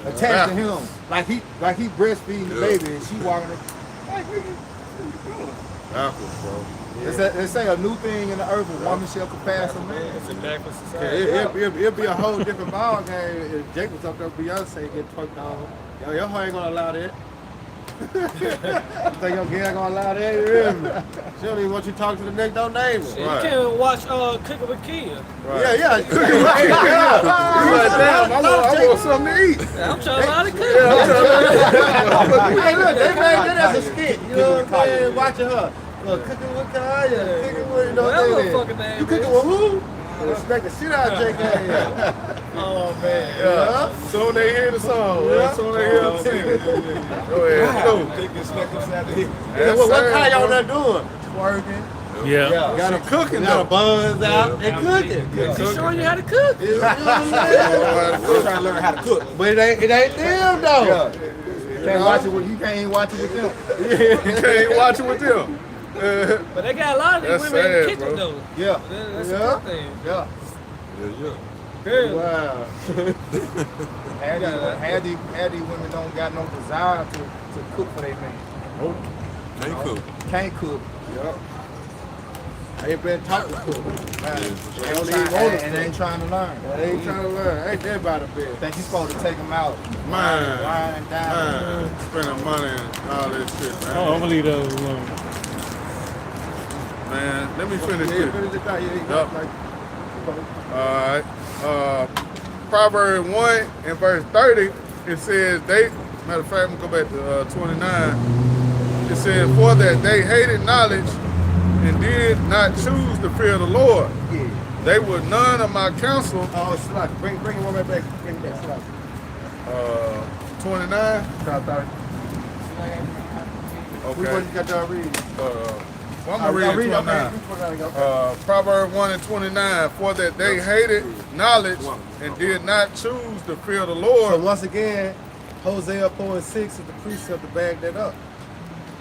attached to him. Like he breastfeeding the baby and she walking like nigga. Backwards, bro. They say a new thing in the earth, a woman shall surpass a man. It's a backwards society. It'll be a whole different ball game if Jake was up there Beyonce get twerked on. Yo, your hoe ain't gonna allow that. You think your girl gonna allow that? You hear me? She don't even want you to talk to the next door neighbor. You can't watch Cooking with Kia. Yeah. You like, damn, I want something to eat. I'm trying to learn to cook. Hey, look, they made that as a skit. You know what I'm saying? Watching her. Cooking with Kaya, cooking with, you know Whatever what the I'm fucking name You cooking is. with who? Respect the shit out of Jake. Oh, man. Yeah. Soon they hear the song. Soon they hear the song. Go ahead. What kind y'all there doing? Working. Yeah. Got them cooking Got a though. buns out. They cooking. She's showing you how to cook. You know what I'm saying? I'm trying to learn how to cook. But it ain't them though. You can't watch it with them. You can't watch it with them. But they got a lot of these That's women in the sad, kitchen, bro. though. Yeah. That's a good thing. Yeah. Good. Wow. Half these women don't got no desire to cook for their man. Can't cook. Can't cook. Yeah. I ain't been taught to cook. They don't even want it. And they ain't trying to learn. They ain't trying to learn. Ain't that about a bit? Think you supposed to take them out. Man. Wine down. Spending money and all this shit, man. Oh, I'm gonna leave those alone. Man, let me finish Yeah, this. finish it out. Alright. Proverbs 1 and verse 30, it says matter of fact, I'm gonna go back to 29. It says, for that they hated knowledge and did not choose the fear of the Lord. Yeah. They were none of my counsel. Oh, slack. Bring it one back. Bring it back. Slack. 29. Try 30. Okay. We want you got y'all read. Well, I'm going to read 29. Proverbs 1 and 29. For that they hated knowledge and did not choose to fear the So Lord. once again, Hosea 4 and 6 is the precept to back that up.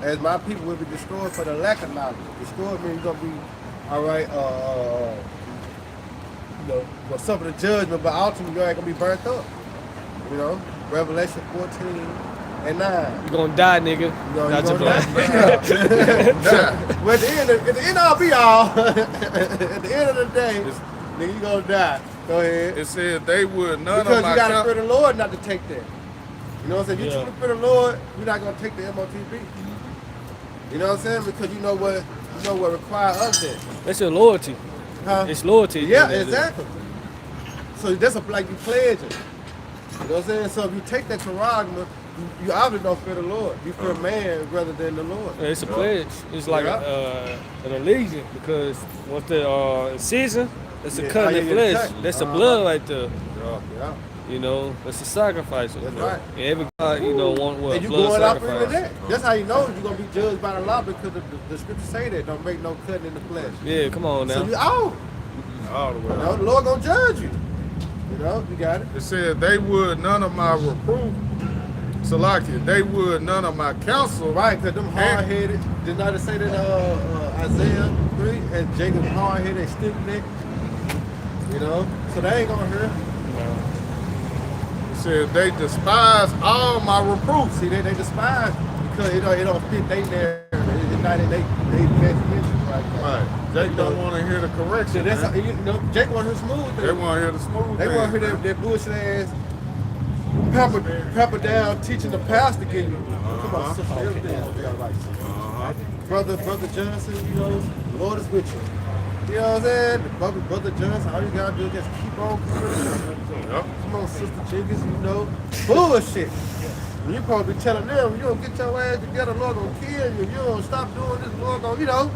As my people will be destroyed for the lack of knowledge. Destroyed means you're gonna be, all right, gonna suffer the judgment, but ultimately you ain't gonna be burnt up. You know, Revelation 14 and 9. You gonna die, nigga. You know, Not you your gonna blood. die. Well, at the end all be all, at the end of the day, nigga, you gonna die. Go ahead. It said they would none Because of my you gotta counsel. fear the Lord not to take that. You know what I'm saying? You Yeah. truly fear the Lord, you're not gonna take the MOTB. You know what I'm saying? Because you know what requires of that. That's your loyalty. Huh? It's loyalty. Yeah, exactly. So that's like you pledging. You know what I'm saying? So if you take that charagma, you obviously don't fear the Lord. You fear man rather than the Lord. Yeah, it's a pledge. It's like an allegiance because once the season, that's a Yeah, cut in the yeah, flesh. cut. That's the blood right there. Yeah. You know, that's a sacrifice. That's right. And every God, want what? And you Blood going out for sacrifice. that. That's how you know you're gonna be judged by the law because the scriptures say that don't make no cutting in the flesh. Yeah, come on now. So you out. All the way You know, out. the Lord gonna judge you. You know, you got it. It said they would none of my reproof. Salakia, they would none of my counsel. Right, because them hard-headed, did not it say that Isaiah 3, and Jacob hard-headed, they stiff-necked, you know? So they ain't gonna hear. It said they despise all my reproofs. See, they despise because it don't fit they narrative. It's not in they best interest right now. Right. They don't want to hear the So correction. that's man. you know, Jake want to hear smooth. They want to hear the smooth They want to things, hear that bullshit ass pepper down teaching the pastor getting you. Come on, sister, everything will be all right. Brother Johnson, you know, the Lord is with you. You know what I'm saying? Brother Johnson, all you gotta do is just keep on coming. Come on, Sister Jenkins, you know, bullshit. You probably be telling them, you don't get your ass together, Lord gonna kill you. You don't stop doing this, Lord gonna, you know.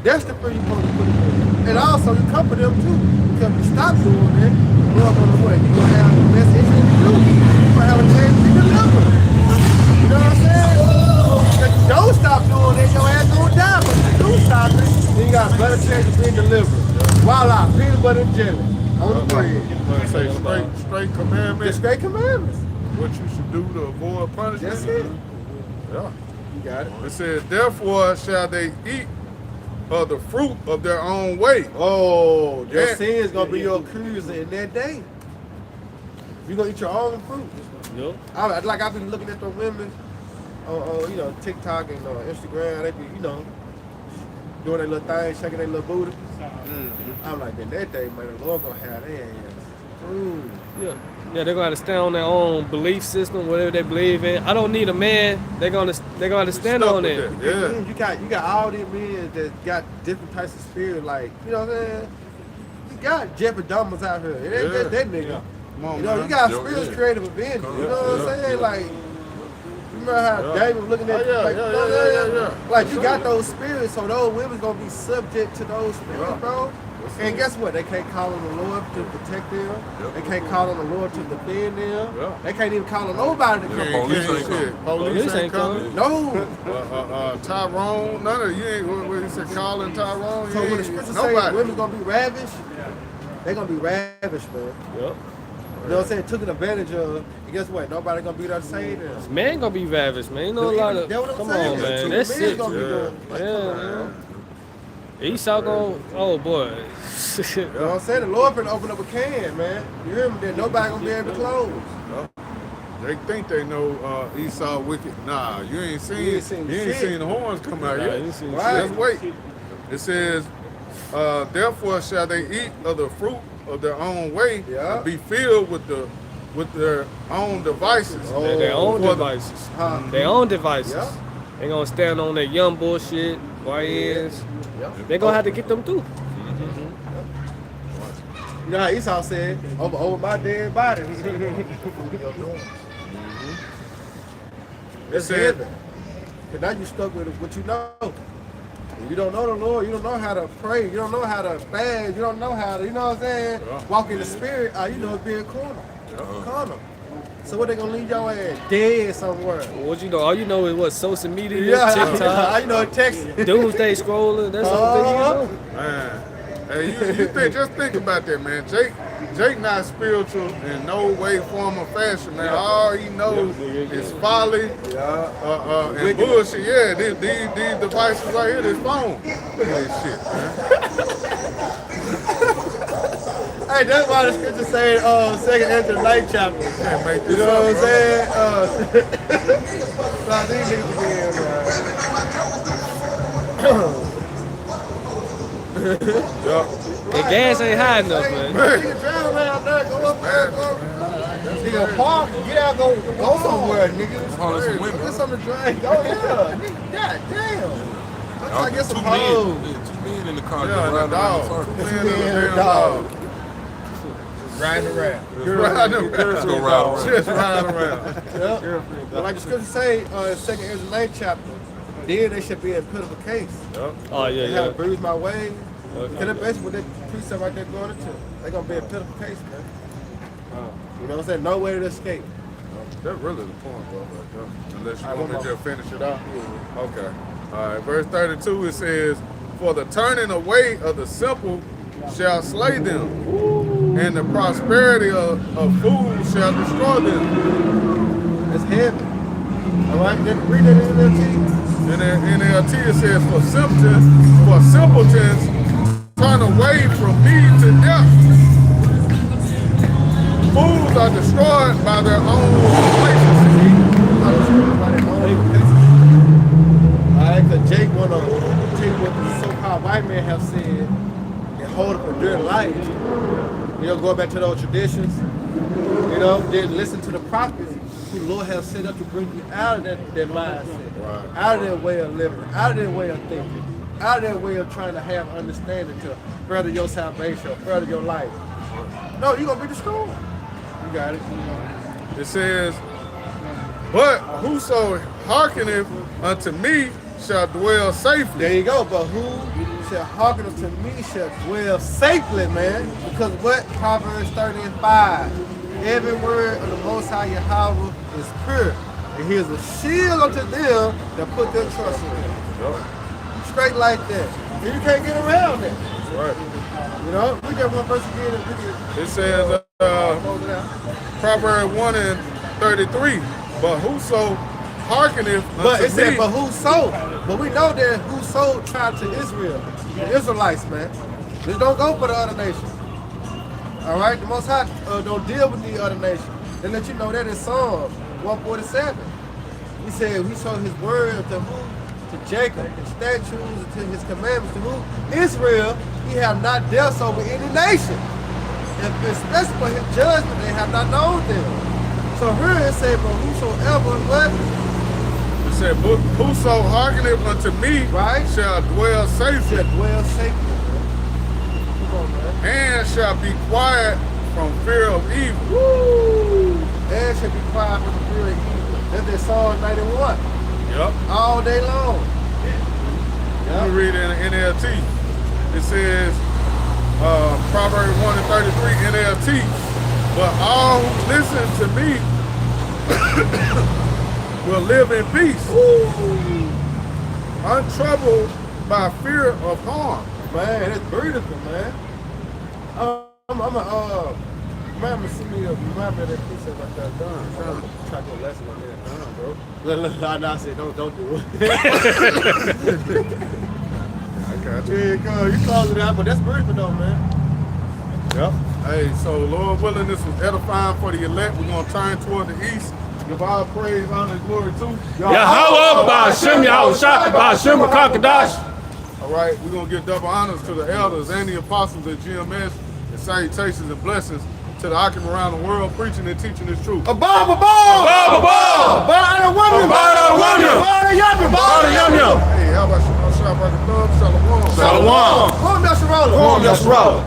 That's the thing you supposed to put in. And also, you comfort them too. Because if you stop doing that, Lord gonna what? You gonna have the best interest to do. You gonna have a chance to be delivered. You know what I'm saying? If you don't stop doing it, your ass gonna die. But if you do stop it, then you got a better chance of being delivered. Voila, peanut butter and jelly on the bread. But say straight The commandments. straight commandments. What you should do to avoid punishment. That's it. Yeah. You got it. It said, therefore shall they eat of the fruit of their own way. Oh, your Yeah. sin is gonna be your accuser in that day. You're gonna eat your own fruit. Yep. I've been looking at the women on TikTok and Instagram. They be, doing their little thing, shaking their little booty. I'm like, man, that day, man, the Lord gonna have their ass. Yeah. Yeah, they're gonna stand on their own belief system, whatever they believe in. I don't need a man. They're gonna stand Stuck on with it. that. Yeah. You got all these men that got different types of spirit, like, you know what I'm saying? You got Jeffrey Dahmer's out here. It ain't just that nigga. Come on, You know, man. you got Yeah, spirits yeah. creative avengers. You know what I'm saying? Like, you remember how David was looking at Yeah. like you got those spirits, so those women's gonna be subject to those spirits, bro. And guess what? They can't call on the Lord to protect them. They can't call on the Lord to defend them. Yeah. They can't even call on nobody to come. Police ain't coming. Police ain't coming. No. Tyrone, none of you ain't what he said, Colin Tyrone. So you when the ain't- scripture say nobody. women gonna be ravished, they gonna be ravished, man. Yep. You know what I'm saying? Taken advantage of. And guess what? Nobody gonna be there to save them. Man gonna be ravished, man. You know a lot of. That's what I'm Come saying. on, man. The That's men's it. gonna be doing. Like, Yeah, come on, man. Esau gonna. Oh boy. You know what I'm saying? The Lord finna open up a can, man. You hear me? That nobody gonna be able to close. They think they know Esau wicked. Nah, you ain't seen shit. the horns come out Nah, yet. you ain't seen Right. Just wait. It says, therefore shall they eat of the fruit of their own way Yeah. and be filled with their own devices. Their own For the- devices. Huh? Their own devices. Yeah. They gonna stand on their young bullshit, YNs. They gonna have to get them through. You know how Esau said, over my dead body. It It's said, heavy. Cause now you stuck with what you know. If you don't know the Lord, you don't know how to pray, you don't know how to fast, you don't know how to, you know what I'm saying? Yeah. Walk in the spirit, you know it's being cornered. Cornered. So what they gonna leave y'all ass dead somewhere? What you know? All you know is what social media, Yeah, TikTok, you know Texas. doomsday scrolling. That's all you know. Man, hey, you think, just think about that, man. Jake not spiritual in no way, form, or fashion, man. All he knows is folly and bullshit. Yeah, these devices right here, this phone. Look at this shit, man. Hey, that's why the scripture say, 2nd Ezra 9th chapter. Can't make this You know what I'm up, saying? Nah, these niggas be in, Yup. The gas ain't high enough, man. Nigga drive around there, go up there, go. Nigga park, get out, go somewhere, nigga. Holler some women. Get something to drink. Oh yeah, nigga, god damn. I'm trying to get some hoes. Two men in the car. Yeah, and a dog. Two men and a damn dog. dog. Riding around. Just riding around. Let's go ride around. Just riding around. Yep. But like the scripture say in 2nd Ezra 9th chapter, then they should be in pitiful case. Yup. Oh They yeah, have bruised my way. Okay. Cause that's basically what that precept right there going into. They gonna be in pitiful case, man. You know what I'm saying? No way to escape. That's really the point, bro. Unless you All right, want one to more. just finish it out. Okay. All right. Verse 32, it says, "For the turning away of the simple shall slay them, and the prosperity of fools shall destroy them." It's heavy. All right, then read that in NLT. In the NLT it says, for simpletons turn away from me to death. Fools are destroyed by their own complacency. Alright, cause Jake wanna take what the so-called white man have said and hold up a dear life. You know, going back to those traditions. You know, then listen to the prophets who the Lord has set up to bring you out of that mindset, out of their way of living, out of their way of thinking, out of their way of trying to have understanding to further your salvation, further your life. No, you're gonna be destroyed. You got it. It says, but whoso hearkeneth unto me shall dwell safely. There you go. But who shall hearken unto me shall dwell safely, man. Because what? Proverbs 30:5. Every word of the Most High Yahweh is pure. And he is a shield unto them that put their trust in him. Straight like that. And you can't get around that. Right. You know? Look at one verse again and we can It says, close it out. Proverbs 1:33. But whoso hearkeneth unto But it said, me, but who sold? But we know that who sold tried to Israel, the Israelites, man. Just don't go for the other nations. All right, the Most High don't deal with the other nations. They let you know that in Psalms 147. He said he showed his word to who? To Jacob, his statutes, and to his commandments to who? Israel. He have not dealt so with any nation. And especially for his judgment, they have not known them. So here it said, but whosoever, what? it said, but whoso hearkeneth unto me Right. shall dwell safely, Shall dwell safely. Come on, man. and shall be quiet from fear of evil. Woo! And shall be quiet from the fear of evil. That's that Psalm 91. Yep. All day long. Let me read it in the NLT. It says, Proverbs 1:33 NLT. But all who listen to me will live in peace, untroubled by fear of harm. Man, it's beautiful, man. I'm gonna see me remind me of that piece of like that done. I'm trying to go lesson on that done, bro. I said don't do it. I got you. Yeah, you close it out, but that's beautiful though, man. Yep. Hey, so Lord willing, this was edifying for the elect. We're gonna turn toward the east. Give all praise, honor, and glory to Yahweh, Ba'ashem Yahushua, Ba'ashem Kakadash. All right, we're gonna give double honors to the elders and the apostles at GMS, and salutations and blessings to the Akim around the world, preaching and teaching this truth. Above! Bada wonder! Hey, how about Shabbat Shalom? Shalom. Warm Nasharala.